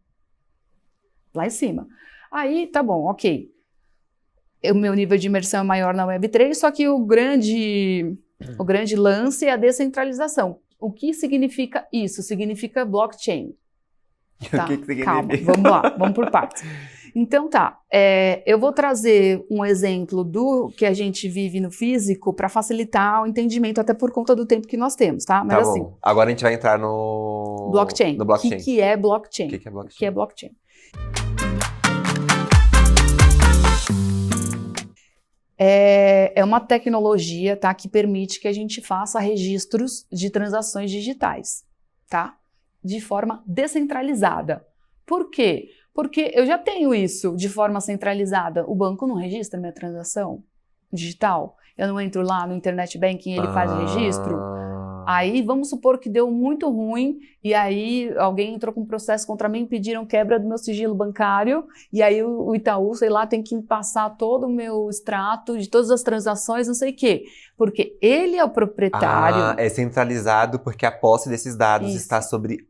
Lá em cima. Aí, tá bom, ok. O meu nível de imersão é maior na Web3, só que o grande lance é a descentralização. O que significa isso? Significa blockchain. Tá, calma, vamos lá, vamos por partes. Então tá, eu vou trazer um exemplo do que a gente vive no físico para facilitar o entendimento, até por conta do tempo que nós temos, tá? Mas tá assim, bom. Agora a gente vai entrar no blockchain. No blockchain. O que é blockchain? O que é blockchain? O que é blockchain? É uma tecnologia, tá, que permite que a gente faça registros de transações digitais, tá? De forma descentralizada. Por quê? Porque eu já tenho isso de forma centralizada. O banco não registra minha transação digital. Eu não entro lá no Internet Banking e ele faz o registro. Aí vamos supor que deu muito ruim e aí alguém entrou com um processo contra mim e pediram quebra do meu sigilo bancário e aí o Itaú, sei lá, tem que passar todo o meu extrato de todas as transações, não sei o quê. Porque ele é o proprietário. É centralizado porque a posse desses dados está sobre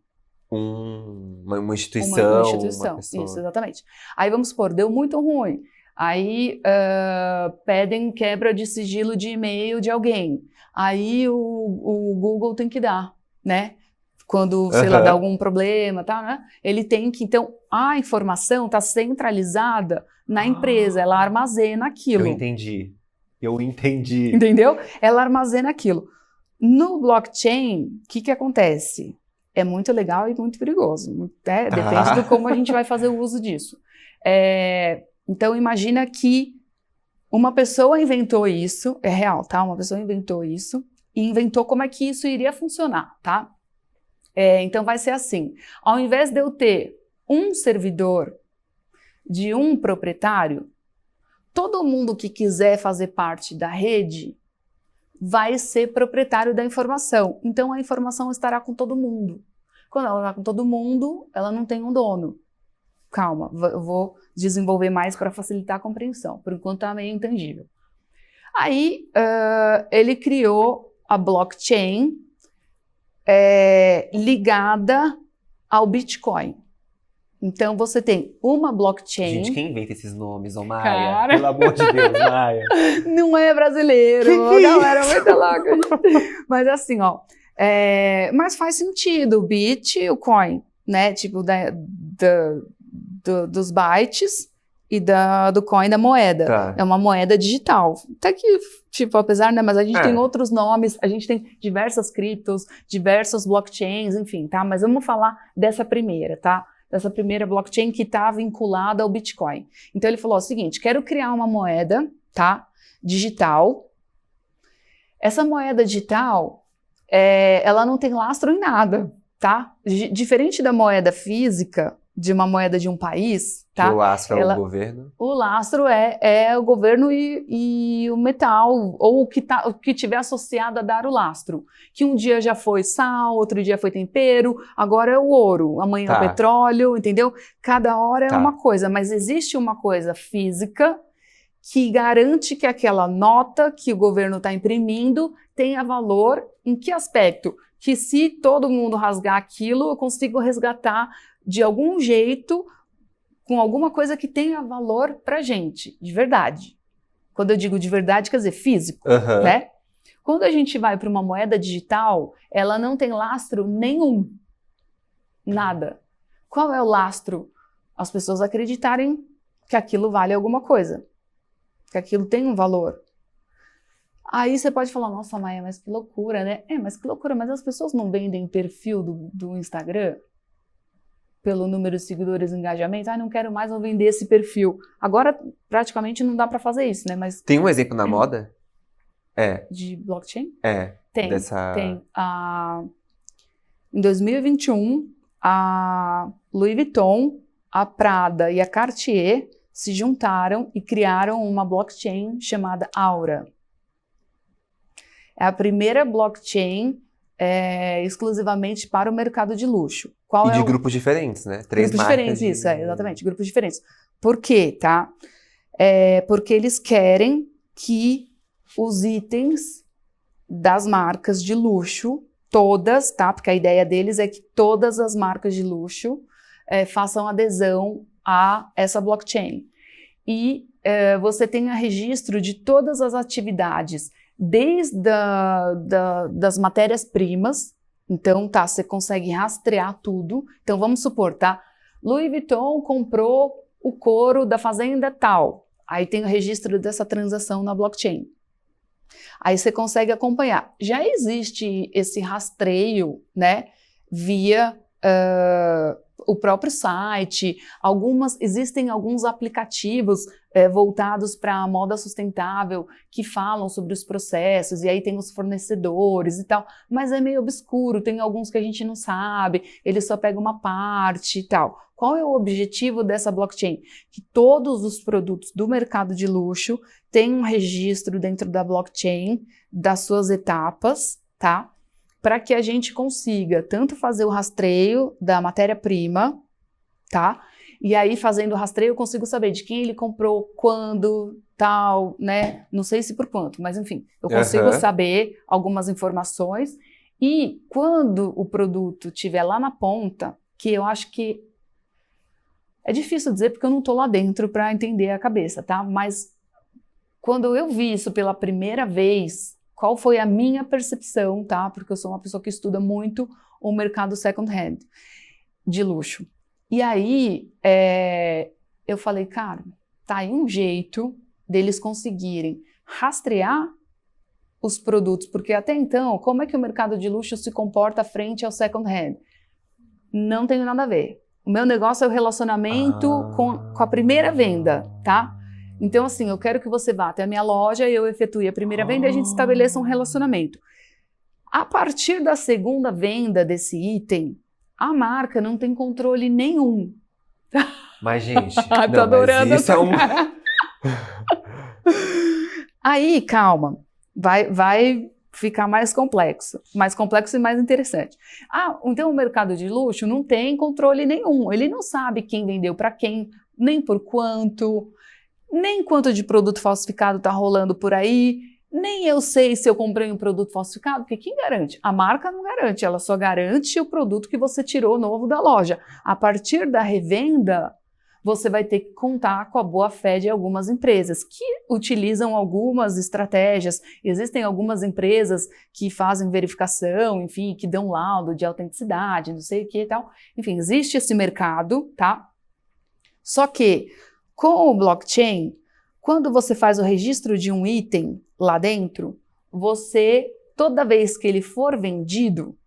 uma instituição. Uma instituição, isso, exatamente. Aí vamos supor, deu muito ruim. Aí pedem quebra de sigilo de e-mail de alguém. Aí o Google tem que dar, né? Quando, sei lá, dá algum problema, tá, né? Ele tem que, então, a informação está centralizada na empresa, ela armazena aquilo. Eu entendi. Entendeu? Ela armazena aquilo. No blockchain, o que acontece? É muito legal e muito perigoso. Depende do como a gente vai fazer o uso disso. Então, imagina que uma pessoa inventou isso, é real, tá? Uma pessoa inventou isso e inventou como é que isso iria funcionar, tá? Então, vai ser assim. Ao invés de eu ter um servidor de um proprietário, todo mundo que quiser fazer parte da rede vai ser proprietário da informação. Então, a informação estará com todo mundo. Quando ela está com todo mundo, ela não tem um dono. Calma, eu vou desenvolver mais para facilitar a compreensão. Por enquanto, está meio intangível. Aí, ele criou a blockchain ligada ao Bitcoin. Então, você tem uma blockchain... Gente, quem inventa esses nomes, ô Maia? Cara... Pelo amor de Deus, Maia. Não é brasileiro, a galera é muito louca. Mas assim, ó, mas faz sentido, o bit, o coin, né? Tipo, dos bytes e do coin da moeda. Tá. É uma moeda digital. Até que, tipo, apesar, né? Mas a gente tem outros nomes, a gente tem diversas criptos, diversos blockchains, enfim, tá? Mas vamos falar dessa primeira, tá? Dessa primeira blockchain que está vinculada ao Bitcoin. Então ele falou o seguinte, quero criar uma moeda, tá? Digital. Essa moeda digital, ela não tem lastro em nada, tá? Diferente da moeda física, de uma moeda de um país, tá? O lastro é o governo? O lastro é o governo e o metal, ou o que tiver associado a dar o lastro. Que um dia já foi sal, outro dia foi tempero, agora é o ouro, amanhã é o petróleo, entendeu? Cada hora é uma coisa, mas existe uma coisa física que garante que aquela nota que o governo está imprimindo tenha valor. Em que aspecto? Que se todo mundo rasgar aquilo, eu consigo resgatar de algum jeito, com alguma coisa que tenha valor pra gente, de verdade. Quando eu digo de verdade, quer dizer físico, né? Quando a gente vai para uma moeda digital, ela não tem lastro nenhum. Nada. Qual é o lastro? As pessoas acreditarem que aquilo vale alguma coisa, que aquilo tem um valor. Aí você pode falar, nossa, Maia, mas que loucura, né? Mas que loucura, mas as pessoas não vendem perfil do Instagram? Pelo número de seguidores e engajamento, não quero mais, vou vender esse perfil. Agora, praticamente, não dá para fazer isso, né? Mas tem um exemplo na moda? De blockchain? Tem. Tem. Em 2021, a Louis Vuitton, a Prada e a Cartier se juntaram e criaram uma blockchain chamada Aura. É a primeira blockchain exclusivamente para o mercado de luxo. E de grupos diferentes, né? 3 grupos diferentes, isso, exatamente, grupos diferentes. Por quê, tá? Porque eles querem que os itens das marcas de luxo, todas, tá? Porque a ideia deles é que todas as marcas de luxo façam adesão a essa blockchain. E você tenha registro de todas as atividades, desde das matérias-primas. Então, tá, você consegue rastrear tudo. Então, vamos supor, tá? Louis Vuitton comprou o couro da fazenda tal. Aí tem o registro dessa transação na blockchain. Aí você consegue acompanhar. Já existe esse rastreio, né? Via o próprio site. Existem alguns aplicativos voltados para a moda sustentável que falam sobre os processos, e aí tem os fornecedores e tal, mas é meio obscuro, tem alguns que a gente não sabe, ele só pega uma parte e tal. Qual é o objetivo dessa blockchain? Que todos os produtos do mercado de luxo tenham um registro dentro da blockchain das suas etapas, tá? Para que a gente consiga tanto fazer o rastreio da matéria-prima, tá? E aí, fazendo o rastreio, eu consigo saber de quem ele comprou, quando, tal, né? Não sei se por quanto, mas enfim, eu consigo saber algumas informações. E quando o produto estiver lá na ponta, que eu acho que É difícil dizer porque eu não estou lá dentro para entender a cabeça, tá? Mas quando eu vi isso pela primeira vez, qual foi a minha percepção, tá? Porque eu sou uma pessoa que estuda muito o mercado second hand de luxo. E aí eu falei, cara, tá aí um jeito deles conseguirem rastrear os produtos, porque até então, como é que o mercado de luxo se comporta frente ao second hand? Não tem nada a ver. O meu negócio é o relacionamento com a primeira venda, tá? Então, assim, eu quero que você vá até a minha loja, eu efetue a primeira venda e a gente estabeleça um relacionamento. A partir da segunda venda desse item, a marca não tem controle nenhum. Mas, gente, Tô adorando mas isso é um... Aí, calma, vai ficar mais complexo e mais interessante. Então o mercado de luxo não tem controle nenhum, ele não sabe quem vendeu para quem, nem por quanto, nem quanto de produto falsificado está rolando por aí, nem eu sei se eu comprei um produto falsificado, porque quem garante? A marca não garante, ela só garante o produto que você tirou novo da loja. A partir da revenda, você vai ter que contar com a boa-fé de algumas empresas que utilizam algumas estratégias. Existem algumas empresas que fazem verificação, enfim, que dão laudo de autenticidade, não sei o que e tal. Enfim, existe esse mercado, tá? Só que, com o blockchain, quando você faz o registro de um item lá dentro, você, toda vez que ele for vendido,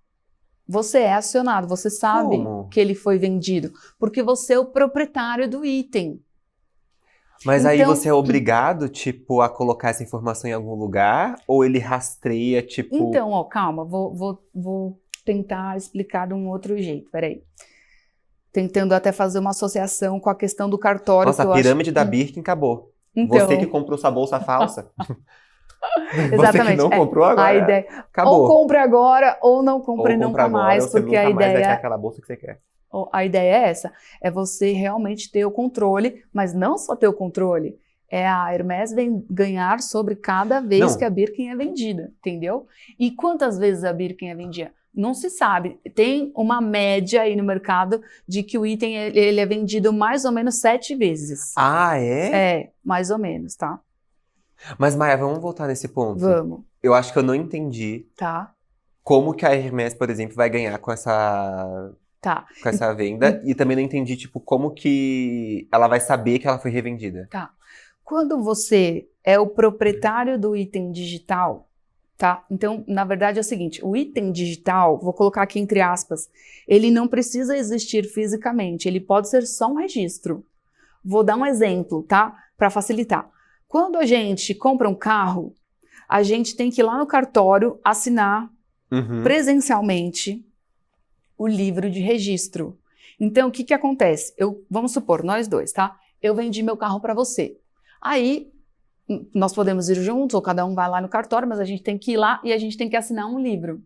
você é acionado, você sabe que ele foi vendido, porque você é o proprietário do item. Mas então, aí você é obrigado, tipo, a colocar essa informação em algum lugar? Ou ele rastreia, tipo... Então, calma, vou tentar explicar de um outro jeito, peraí. Tentando até fazer uma associação com a questão do cartório. Nossa, a pirâmide da Birkin acabou. Então... Você que comprou sua bolsa falsa. Exatamente. Você que não comprou agora, a ideia, acabou. Ou compre agora, ou não compre nunca mais, porque a ideia vai ter aquela bolsa que você quer. A ideia é essa, é você realmente ter o controle, mas não só ter o controle, é a Hermès ganhar sobre cada vez que a Birkin é vendida, entendeu? E quantas vezes a Birkin é vendida? Não se sabe. Tem uma média aí no mercado de que o item ele é vendido mais ou menos 7 vezes. Ah, é? É, mais ou menos, tá? Mas, Maia, vamos voltar nesse ponto. Vamos. Eu acho que eu não entendi como que a Hermès, por exemplo, vai ganhar com essa venda. E também não entendi, tipo, como que ela vai saber que ela foi revendida. Tá. Quando você é o proprietário do item digital, tá? Então, na verdade é o seguinte, o item digital, vou colocar aqui entre aspas, ele não precisa existir fisicamente, ele pode ser só um registro. Vou dar um exemplo, tá? Para facilitar. Quando a gente compra um carro, a gente tem que ir lá no cartório assinar presencialmente o livro de registro. Então, o que acontece? Vamos supor, nós dois, tá? Eu vendi meu carro para você. Aí, nós podemos ir juntos, ou cada um vai lá no cartório, mas a gente tem que ir lá e a gente tem que assinar um livro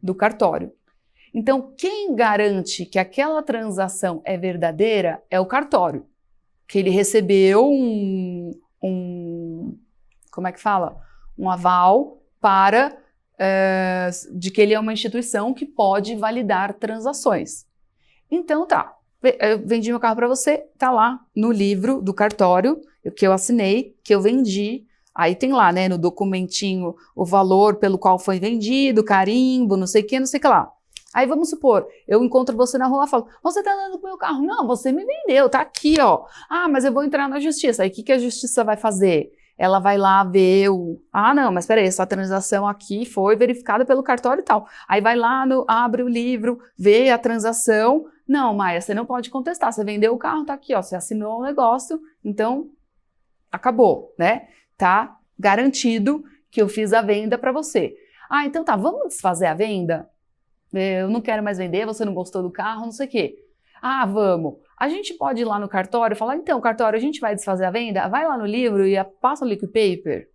do cartório. Então, quem garante que aquela transação é verdadeira é o cartório, que ele recebeu como é que fala? Um aval para de que ele é uma instituição que pode validar transações. Então tá, eu vendi meu carro para você, tá lá no livro do cartório que eu assinei, que eu vendi. Aí tem lá, né, no documentinho o valor pelo qual foi vendido, carimbo, não sei o que lá. Aí vamos supor, eu encontro você na rua e falo, você tá andando com o meu carro? Não, você me vendeu, tá aqui, ó. Ah, mas eu vou entrar na justiça. Aí o que a justiça vai fazer? Ela vai lá ver não, mas peraí, essa transação aqui foi verificada pelo cartório e tal. Aí vai lá, abre o livro, vê a transação. Não, Maia, você não pode contestar, você vendeu o carro, tá aqui, ó, você assinou o negócio, então acabou, né? Tá garantido que eu fiz a venda para você. Ah, então tá, vamos desfazer a venda? Eu não quero mais vender, você não gostou do carro, não sei o quê. Ah, vamos. A gente pode ir lá no cartório e falar, então, cartório, a gente vai desfazer a venda? Vai lá no livro e passa o liquid paper?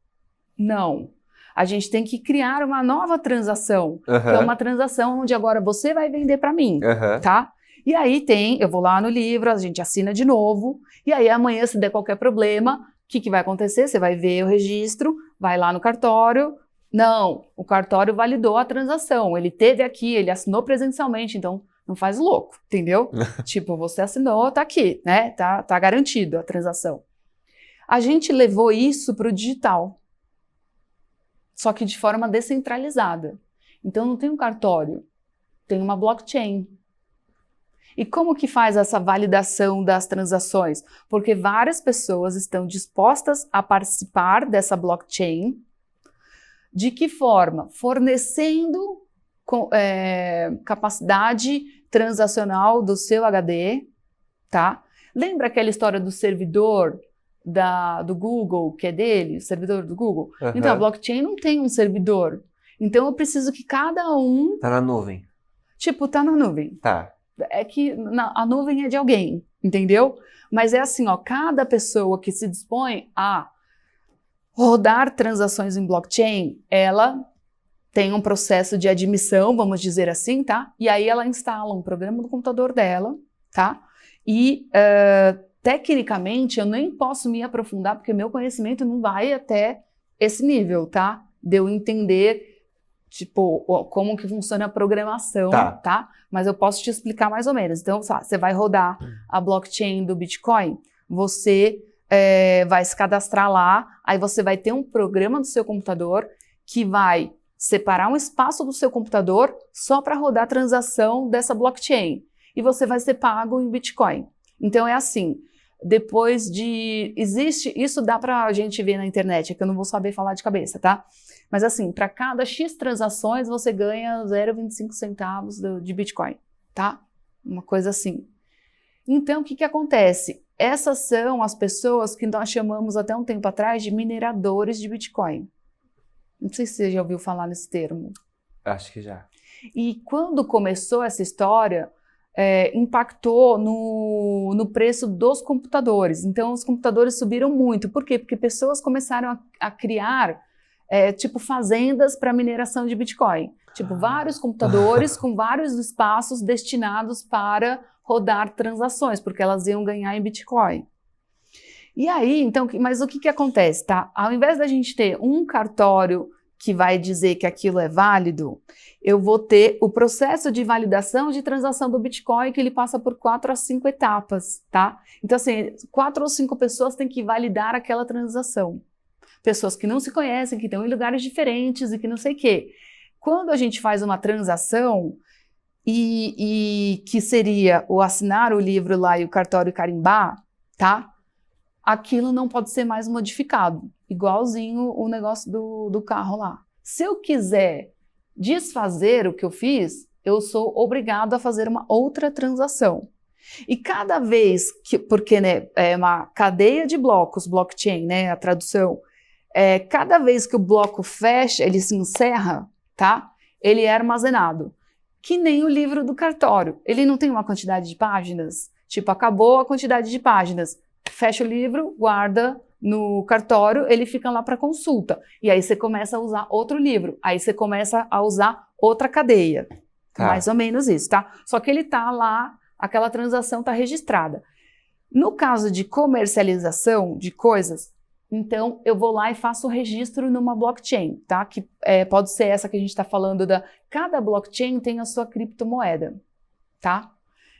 Não. A gente tem que criar uma nova transação, que é uma transação onde agora você vai vender para mim, tá? E aí eu vou lá no livro, a gente assina de novo, e aí amanhã, se der qualquer problema, o que vai acontecer? Você vai ver o registro, vai lá no cartório. Não, o cartório validou a transação, ele teve aqui, ele assinou presencialmente, então Não faz louco, entendeu? Tipo, você assinou, tá aqui, né? Tá garantido a transação. A gente levou isso para o digital, só que de forma descentralizada. Então não tem um cartório, tem uma blockchain. E como que faz essa validação das transações? Porque várias pessoas estão dispostas a participar dessa blockchain. De que forma? Fornecendo capacidade transacional do seu HD, tá? Lembra aquela história do servidor do Google, que é dele, o servidor do Google? Uhum. Então, a blockchain não tem um servidor. Então, eu preciso que cada um... Tá na nuvem. Tipo, tá na nuvem. Tá. É que a nuvem é de alguém, entendeu? Mas é assim, ó, cada pessoa que se dispõe a rodar transações em blockchain, ela tem um processo de admissão, vamos dizer assim, tá? E aí ela instala um programa no computador dela, tá? E, tecnicamente, eu nem posso me aprofundar, porque meu conhecimento não vai até esse nível, tá? De eu entender, tipo, como que funciona a programação, tá? Mas eu posso te explicar mais ou menos. Então, você vai rodar a blockchain do Bitcoin, você vai se cadastrar lá, aí você vai ter um programa do seu computador que vai separar um espaço do seu computador só para rodar a transação dessa blockchain. E você vai ser pago em Bitcoin. Então é assim, depois de... Isso dá para a gente ver na internet, é que eu não vou saber falar de cabeça, tá? Mas assim, para cada X transações você ganha 0,25 centavos de Bitcoin, tá? Uma coisa assim. Então o que acontece? Essas são as pessoas que nós chamamos até um tempo atrás de mineradores de Bitcoin. Não sei se você já ouviu falar nesse termo. Acho que já. E quando começou essa história, impactou no preço dos computadores. Então, os computadores subiram muito. Por quê? Porque pessoas começaram a criar, tipo, fazendas para mineração de Bitcoin. Tipo, vários computadores com vários espaços destinados para rodar transações, porque elas iam ganhar em Bitcoin. E aí, então, mas o que acontece, tá? Ao invés da gente ter um cartório que vai dizer que aquilo é válido, eu vou ter o processo de validação de transação do Bitcoin, que ele passa por 4 a 5 etapas, tá? Então, assim, 4 ou 5 pessoas têm que validar aquela transação. Pessoas que não se conhecem, que estão em lugares diferentes e que não sei o quê. Quando a gente faz uma transação, e que seria o assinar o livro lá e o cartório carimbar, tá? Aquilo não pode ser mais modificado, igualzinho o negócio do carro lá. Se eu quiser desfazer o que eu fiz, eu sou obrigado a fazer uma outra transação. E cada vez que, porque né, é uma cadeia de blocos, blockchain, né, a tradução, cada vez que o bloco fecha, ele se encerra, tá? Ele é armazenado. Que nem o livro do cartório. Ele não tem uma quantidade de páginas, tipo, acabou a quantidade de páginas. Fecha o livro, guarda no cartório, ele fica lá para consulta. E aí você começa a usar outro livro. Aí você começa a usar outra cadeia. Tá. Mais ou menos isso, tá? Só que ele tá lá, aquela transação tá registrada. No caso de comercialização de coisas, então eu vou lá e faço o registro numa blockchain, tá? Que pode ser essa que a gente está falando cada blockchain tem a sua criptomoeda, tá?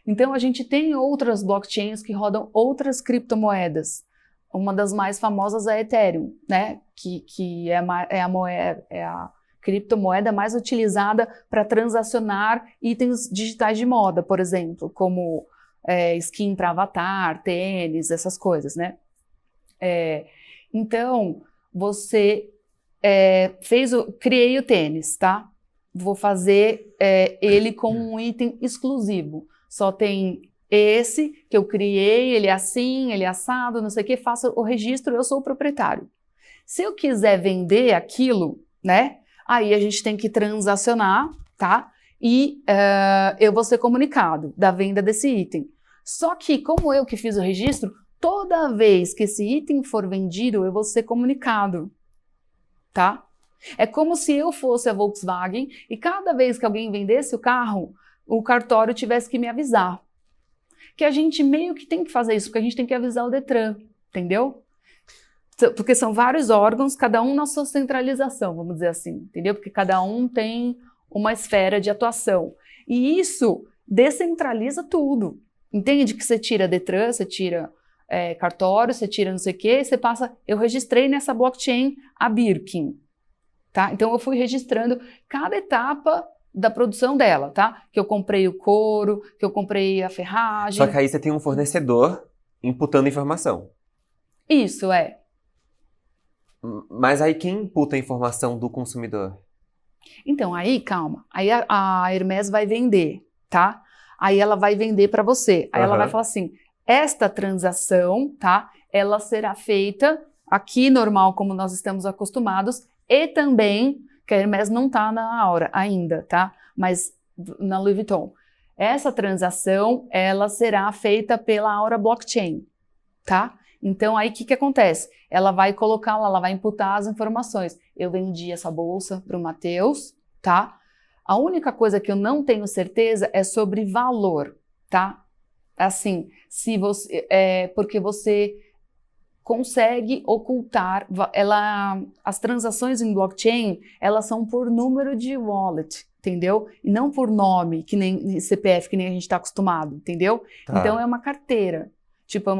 Então, a gente tem outras blockchains que rodam outras criptomoedas. Uma das mais famosas é a Ethereum, né? Que é a criptomoeda mais utilizada para transacionar itens digitais de moda, por exemplo, como skin para avatar, tênis, essas coisas, né? Então, você criei o tênis, tá? Vou fazer ele como um item exclusivo. Só tem esse que eu criei, ele é assim, ele é assado, não sei o que, faço o registro, eu sou o proprietário. Se eu quiser vender aquilo, né, aí a gente tem que transacionar, tá? E eu vou ser comunicado da venda desse item. Só que, como eu que fiz o registro, toda vez que esse item for vendido, eu vou ser comunicado, tá? É como se eu fosse a Volkswagen e cada vez que alguém vendesse o carro, o cartório tivesse que me avisar. Que a gente meio que tem que fazer isso, porque a gente tem que avisar o Detran, entendeu? Porque são vários órgãos, cada um na sua centralização, vamos dizer assim, entendeu? Porque cada um tem uma esfera de atuação. E isso descentraliza tudo. Entende que você tira Detran, você tira cartório, você tira não sei o quê, você passa... Eu registrei nessa blockchain a Birkin, tá? Então eu fui registrando cada etapa da produção dela, tá? Que eu comprei o couro, que eu comprei a ferragem. Só que aí você tem um fornecedor imputando informação. Isso, Mas aí quem imputa a informação do consumidor? Então, aí, calma. Aí a Hermès vai vender, tá? Aí ela vai vender para você. Aí ela vai falar assim, esta transação, tá? Ela será feita aqui normal, como nós estamos acostumados, e também, que a Hermès não tá na Aura ainda, tá? Mas na Louis Vuitton. Essa transação, ela será feita pela Aura Blockchain, tá? Então, aí o que acontece? Ela vai colocar lá, ela vai imputar as informações. Eu vendi essa bolsa para o Matheus, tá? A única coisa que eu não tenho certeza é sobre valor, tá? Assim, se você, porque você consegue ocultar, as transações em blockchain, elas são por número de wallet, entendeu? E não por nome, que nem CPF, que nem a gente está acostumado, entendeu? Tá. Então, é uma carteira. Tipo,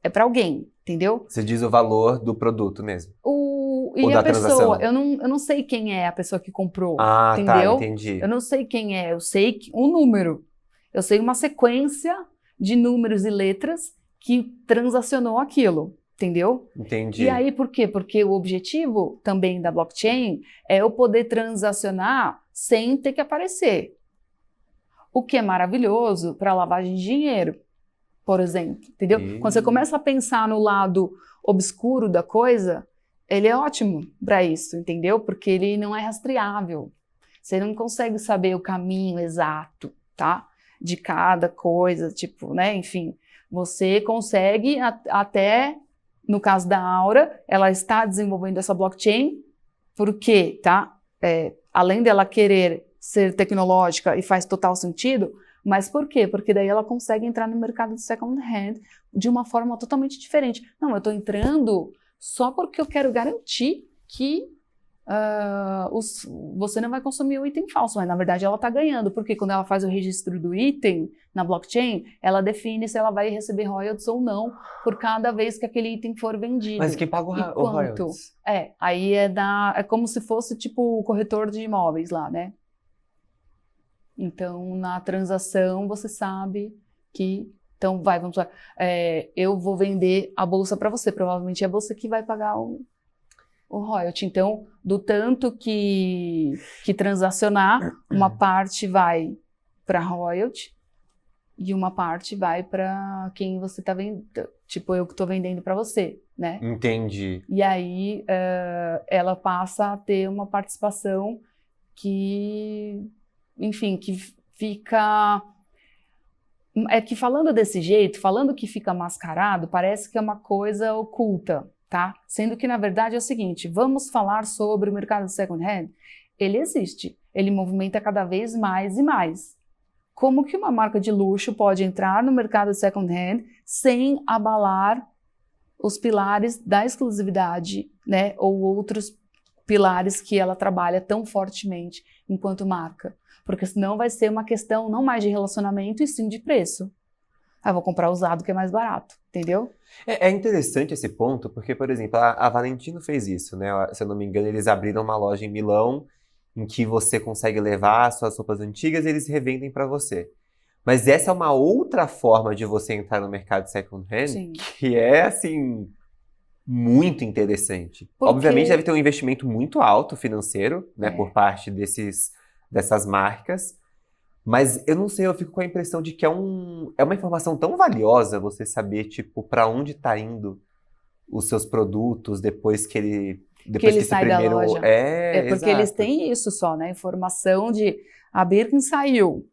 é para alguém, entendeu? Você diz o valor do produto mesmo. E da a pessoa, transação. eu não sei quem é a pessoa que comprou, Ah, entendeu? tá, entendi. Eu não sei quem é, eu sei um número. Eu sei uma sequência de números e letras que transacionou aquilo, entendeu? Entendi. E aí, por quê? Porque o objetivo também da blockchain é eu poder transacionar sem ter que aparecer. O que é maravilhoso para lavagem de dinheiro, por exemplo, entendeu? Quando você começa a pensar no lado obscuro da coisa, ele é ótimo para isso, entendeu? Porque ele não é rastreável. Você não consegue saber o caminho exato, tá? De cada coisa, tipo, né? Enfim, você consegue até, no caso da Aura, ela está desenvolvendo essa blockchain, porque, tá? Além dela querer ser tecnológica e faz total sentido, mas por quê? Porque daí ela consegue entrar no mercado de second hand de uma forma totalmente diferente. Não, eu estou entrando só porque eu quero garantir que você não vai consumir o item falso, mas na verdade ela está ganhando, porque quando ela faz o registro do item na blockchain, ela define se ela vai receber royalties ou não por cada vez que aquele item for vendido. Mas quem paga o royalties? Aí é como se fosse tipo o corretor de imóveis lá, né? Então, na transação, você sabe que... Então, vamos lá. Eu vou vender a bolsa para você. Provavelmente é você que vai pagar o royalty. Então, do tanto que transacionar, uma parte vai para royalty e uma parte vai para quem você está vendendo. Tipo, eu que estou vendendo para você, né? Entendi. E aí, ela passa a ter uma participação que... Enfim, que fica... É que falando desse jeito, falando que fica mascarado, parece que é uma coisa oculta, tá? Sendo que, na verdade, é o seguinte, vamos falar sobre o mercado de second hand? Ele existe, ele movimenta cada vez mais e mais. Como que uma marca de luxo pode entrar no mercado de second hand sem abalar os pilares da exclusividade, né? Ou outros pilares que ela trabalha tão fortemente enquanto marca? Porque senão vai ser uma questão não mais de relacionamento e sim de preço. Vou comprar usado que é mais barato, entendeu? É interessante esse ponto, porque, por exemplo, a Valentino fez isso, né? Se eu não me engano, eles abriram uma loja em Milão em que você consegue levar as suas roupas antigas e eles revendem para você. Mas essa é uma outra forma de você entrar no mercado second hand, Sim. Que é, assim, muito interessante. Porque... Obviamente deve ter um investimento muito alto financeiro, né, por parte dessas marcas, mas eu não sei, eu fico com a impressão de que é uma informação tão valiosa você saber, tipo, para onde tá indo os seus produtos depois que ele sai da loja. Porque exato. Eles têm isso só, né? Informação de a Birkin saiu.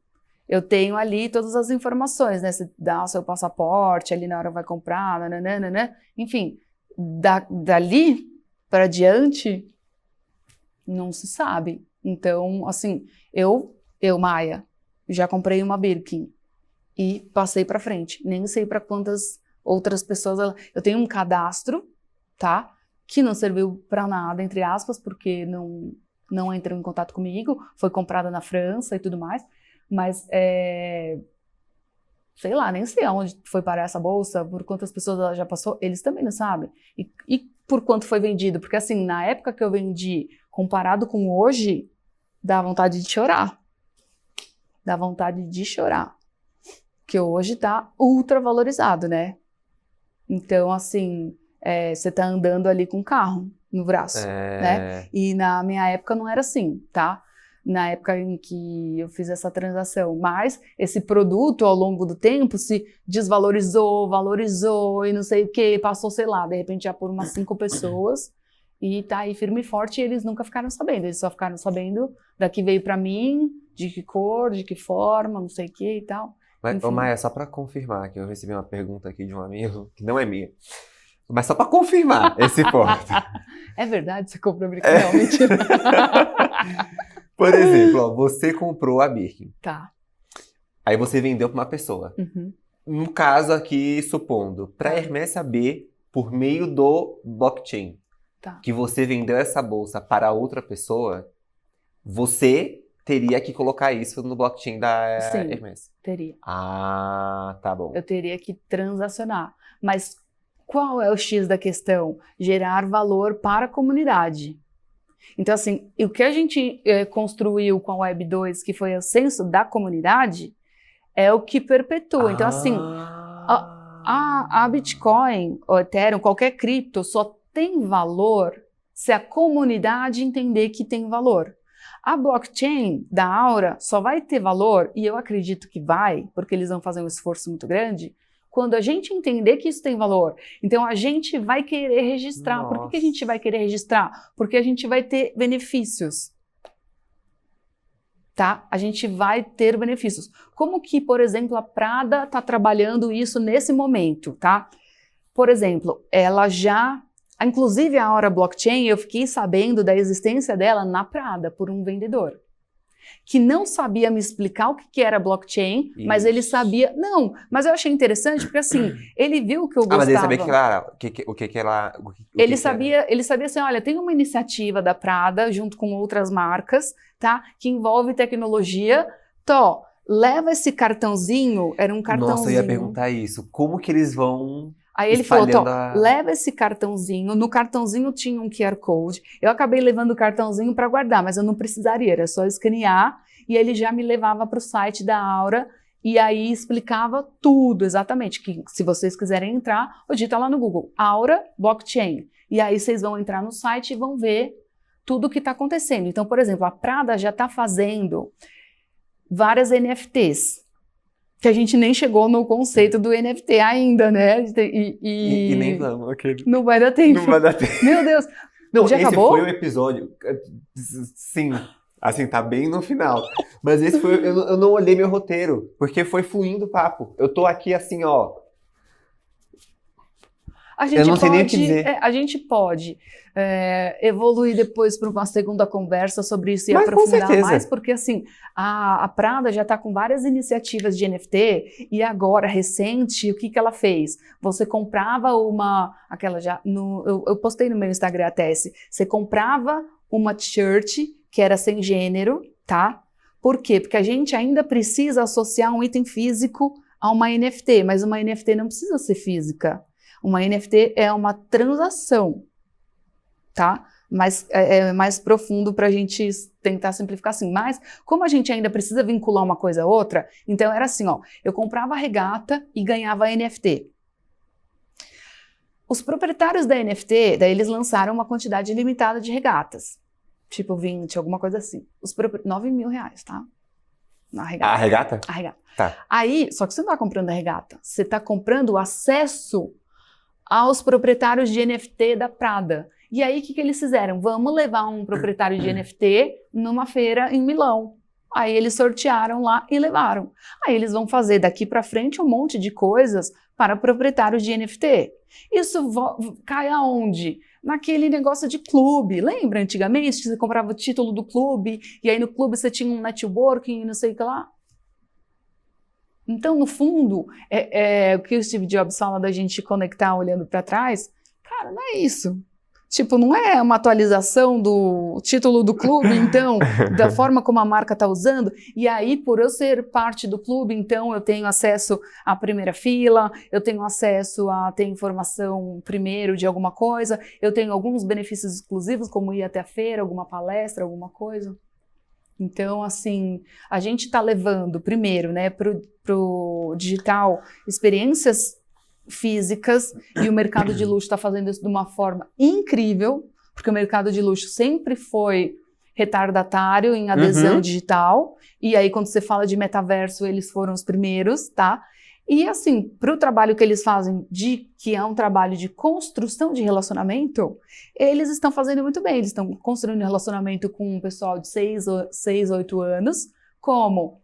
Eu tenho ali todas as informações, né? Você dá o seu passaporte, ali na hora vai comprar, nananana. Enfim, dali para diante, não se sabe. Então, assim, eu, Maia, já comprei uma Birkin e passei para frente. Nem sei para quantas outras pessoas... Eu tenho um cadastro, tá? Que não serviu para nada, entre aspas, porque não entrou em contato comigo. Foi comprada na França e tudo mais. Mas, sei lá, nem sei aonde foi parar essa bolsa, por quantas pessoas ela já passou, eles também não sabem. E por quanto foi vendido, porque assim, na época que eu vendi, comparado com hoje, dá vontade de chorar. Dá vontade de chorar. Porque hoje tá ultra valorizado, né? Então, assim, você tá andando ali com um carro no braço, né? E na minha época não era assim, tá? Na época em que eu fiz essa transação. Mas esse produto, ao longo do tempo, se desvalorizou, valorizou e não sei o quê, passou, sei lá, de repente já por umas 5 pessoas e tá aí firme e forte e eles nunca ficaram sabendo. Eles só ficaram sabendo da que veio pra mim, de que cor, de que forma, não sei o quê e tal. Mas, ô Maia, só pra confirmar, que eu recebi uma pergunta aqui de um amigo, que não é minha, mas só pra confirmar esse ponto. É verdade? Você comprou Birkin? Não, mentira. Por exemplo, ó, você comprou a Birkin. Tá. Aí você vendeu pra uma pessoa. Uhum. No caso aqui, supondo, pra Hermès saber, por meio do blockchain, que você vendeu essa bolsa para outra pessoa, você teria que colocar isso no blockchain da Hermès. Sim, teria. Ah, tá bom. Eu teria que transacionar. Mas qual é o X da questão? Gerar valor para a comunidade. Então, assim, o que a gente construiu com a Web 2, que foi o senso da comunidade, é o que perpetua. Então, assim, a Bitcoin, o Ethereum, qualquer cripto, só tem valor se a comunidade entender que tem valor. A blockchain da Aura só vai ter valor, e eu acredito que vai, porque eles vão fazer um esforço muito grande, quando a gente entender que isso tem valor. Então a gente vai querer registrar. Nossa. Por que a gente vai querer registrar? Porque a gente vai ter benefícios. Tá? A gente vai ter benefícios. Como que, por exemplo, a Prada está trabalhando isso nesse momento, tá? Por exemplo, ela já... Inclusive a Aura Blockchain, eu fiquei sabendo da existência dela na Prada, por um vendedor, que não sabia me explicar o que era blockchain, mas ele sabia... Não, mas eu achei interessante, porque assim, ele viu que eu gostava... mas ele sabia o que ela... Ele sabia assim, olha, tem uma iniciativa da Prada, junto com outras marcas, tá? Que envolve tecnologia. Tó, leva esse cartãozinho, era um cartãozinho... Nossa, eu ia perguntar isso. Como que eles vão... Aí ele falou, Tó, leva esse cartãozinho, no cartãozinho tinha um QR Code, eu acabei levando o cartãozinho para guardar, mas eu não precisaria, era só escanear, e ele já me levava para o site da Aura, e aí explicava tudo, exatamente, que se vocês quiserem entrar, digita lá no Google, Aura Blockchain, e aí vocês vão entrar no site e vão ver tudo o que está acontecendo. Então, por exemplo, a Prada já está fazendo várias NFTs, que a gente nem chegou no conceito do NFT ainda, né? E nem vamos, aquele... Não vai dar tempo. Não vai dar tempo. Meu Deus. Não, já esse acabou? foi o episódio... Sim, assim, tá bem no final. Mas esse foi... Eu não olhei meu roteiro, porque foi fluindo o papo. Eu tô aqui assim, ó... Eu não sei nem o que dizer. A gente pode evoluir depois para uma segunda conversa sobre isso e aprofundar mais, porque assim, a Prada já está com várias iniciativas de NFT e agora, recente, o que ela fez? Você comprava eu postei no meu Instagram até você comprava uma t-shirt que era sem gênero, tá? Por quê? Porque a gente ainda precisa associar um item físico a uma NFT, mas uma NFT não precisa ser física. Uma NFT é uma transação, tá? Mas é mais profundo para a gente tentar simplificar assim. Mas, como a gente ainda precisa vincular uma coisa a outra, então era assim, ó, eu comprava a regata e ganhava a NFT. Os proprietários da NFT, daí eles lançaram uma quantidade limitada de regatas, tipo 20, alguma coisa assim. R$9.000, tá? Na regata. A regata? A regata. Tá. Aí, só que você não está comprando a regata, você está comprando o acesso aos proprietários de NFT da Prada. E aí, o que eles fizeram? Vamos levar um proprietário de NFT numa feira em Milão. Aí eles sortearam lá e levaram. Aí eles vão fazer daqui para frente um monte de coisas para proprietários de NFT. Isso cai aonde? Naquele negócio de clube. Lembra antigamente que você comprava o título do clube e aí no clube você tinha um networking e não sei o que lá? Então, no fundo, o que o Steve Jobs fala da gente conectar olhando para trás, cara, não é isso. Tipo, não é uma atualização do título do clube, então, da forma como a marca está usando. E aí, por eu ser parte do clube, então eu tenho acesso à primeira fila, eu tenho acesso a ter informação primeiro de alguma coisa, eu tenho alguns benefícios exclusivos, como ir até a feira, alguma palestra, alguma coisa. Então, assim, a gente está levando primeiro, né, pro digital experiências físicas, e o mercado de luxo está fazendo isso de uma forma incrível, porque o mercado de luxo sempre foi retardatário em adesão digital, e aí quando você fala de metaverso, eles foram os primeiros, tá? E assim, para o trabalho que eles fazem, que é um trabalho de construção de relacionamento, eles estão fazendo muito bem, eles estão construindo relacionamento com um pessoal de 6, 8 anos, como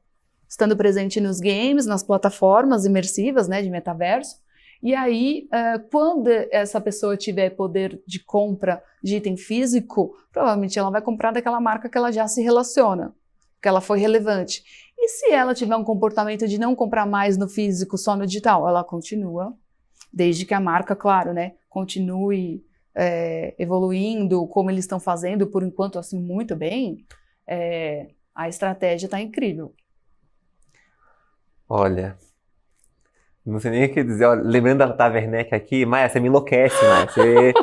estando presente nos games, nas plataformas imersivas, né, de metaverso. E aí, quando essa pessoa tiver poder de compra de item físico, provavelmente ela vai comprar daquela marca que ela já se relaciona, que ela foi relevante. E se ela tiver um comportamento de não comprar mais no físico, só no digital, ela continua, desde que a marca, claro, né, continue evoluindo, como eles estão fazendo, por enquanto, assim, muito bem, a estratégia está incrível. Olha... Não sei nem o que dizer. Olha, lembrando da Werneck aqui, Maia, você me enlouquece, Maia. Você...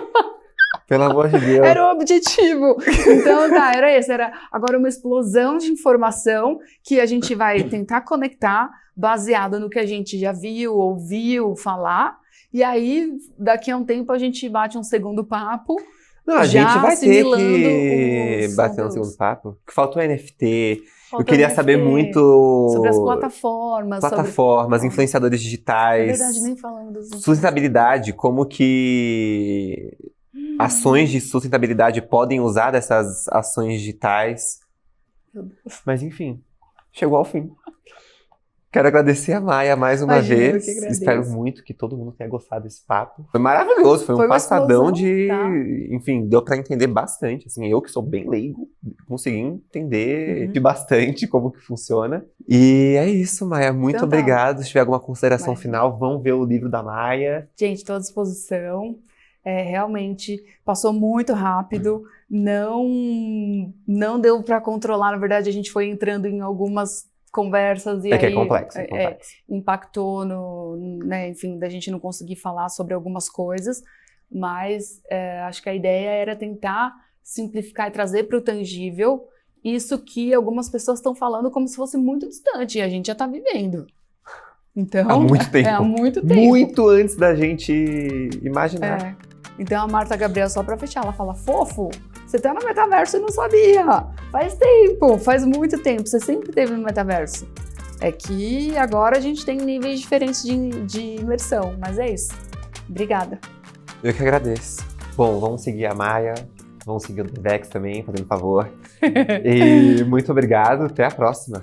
Pelo amor de Deus. Era o objetivo. Então, tá, era esse. Era agora uma explosão de informação que a gente vai tentar conectar baseado no que a gente já viu, ouviu falar. E aí, daqui a um tempo, a gente bate um segundo papo. Não, a gente vai ter que bater um segundo papo. Que faltou NFT. Eu queria saber muito sobre as plataformas, influenciadores digitais. É verdade, nem falando disso. Sustentabilidade, como que ações de sustentabilidade podem usar dessas ações digitais. Mas enfim, chegou ao fim. Quero agradecer a Maia mais uma vez. Espero muito que todo mundo tenha gostado desse papo. Foi maravilhoso, foi um passadão Enfim, deu pra entender bastante. Assim, eu que sou bem leigo, consegui entender bastante como que funciona. E é isso, Maia. Muito obrigado. Se tiver alguma consideração final, vão ver o livro da Maia. Gente, estou à disposição. Realmente passou muito rápido. Não deu para controlar. Na verdade, a gente foi entrando em algumas conversas e aí que é complexo. impactou né, enfim, da gente não conseguir falar sobre algumas coisas, mas acho que a ideia era tentar simplificar e trazer para o tangível isso que algumas pessoas estão falando como se fosse muito distante, e a gente já está vivendo. Então, há muito tempo. Há muito tempo. Muito antes da gente imaginar. Então a Marta Gabriel, só para fechar, ela fala: fofo, você tá no metaverso e não sabia. Faz tempo, faz muito tempo, você sempre esteve no metaverso. É que agora a gente tem níveis diferentes de imersão, mas é isso. Obrigada. Eu que agradeço. Bom, vamos seguir a Maia, vamos seguir o Devex também, fazendo favor. E muito obrigado, até a próxima.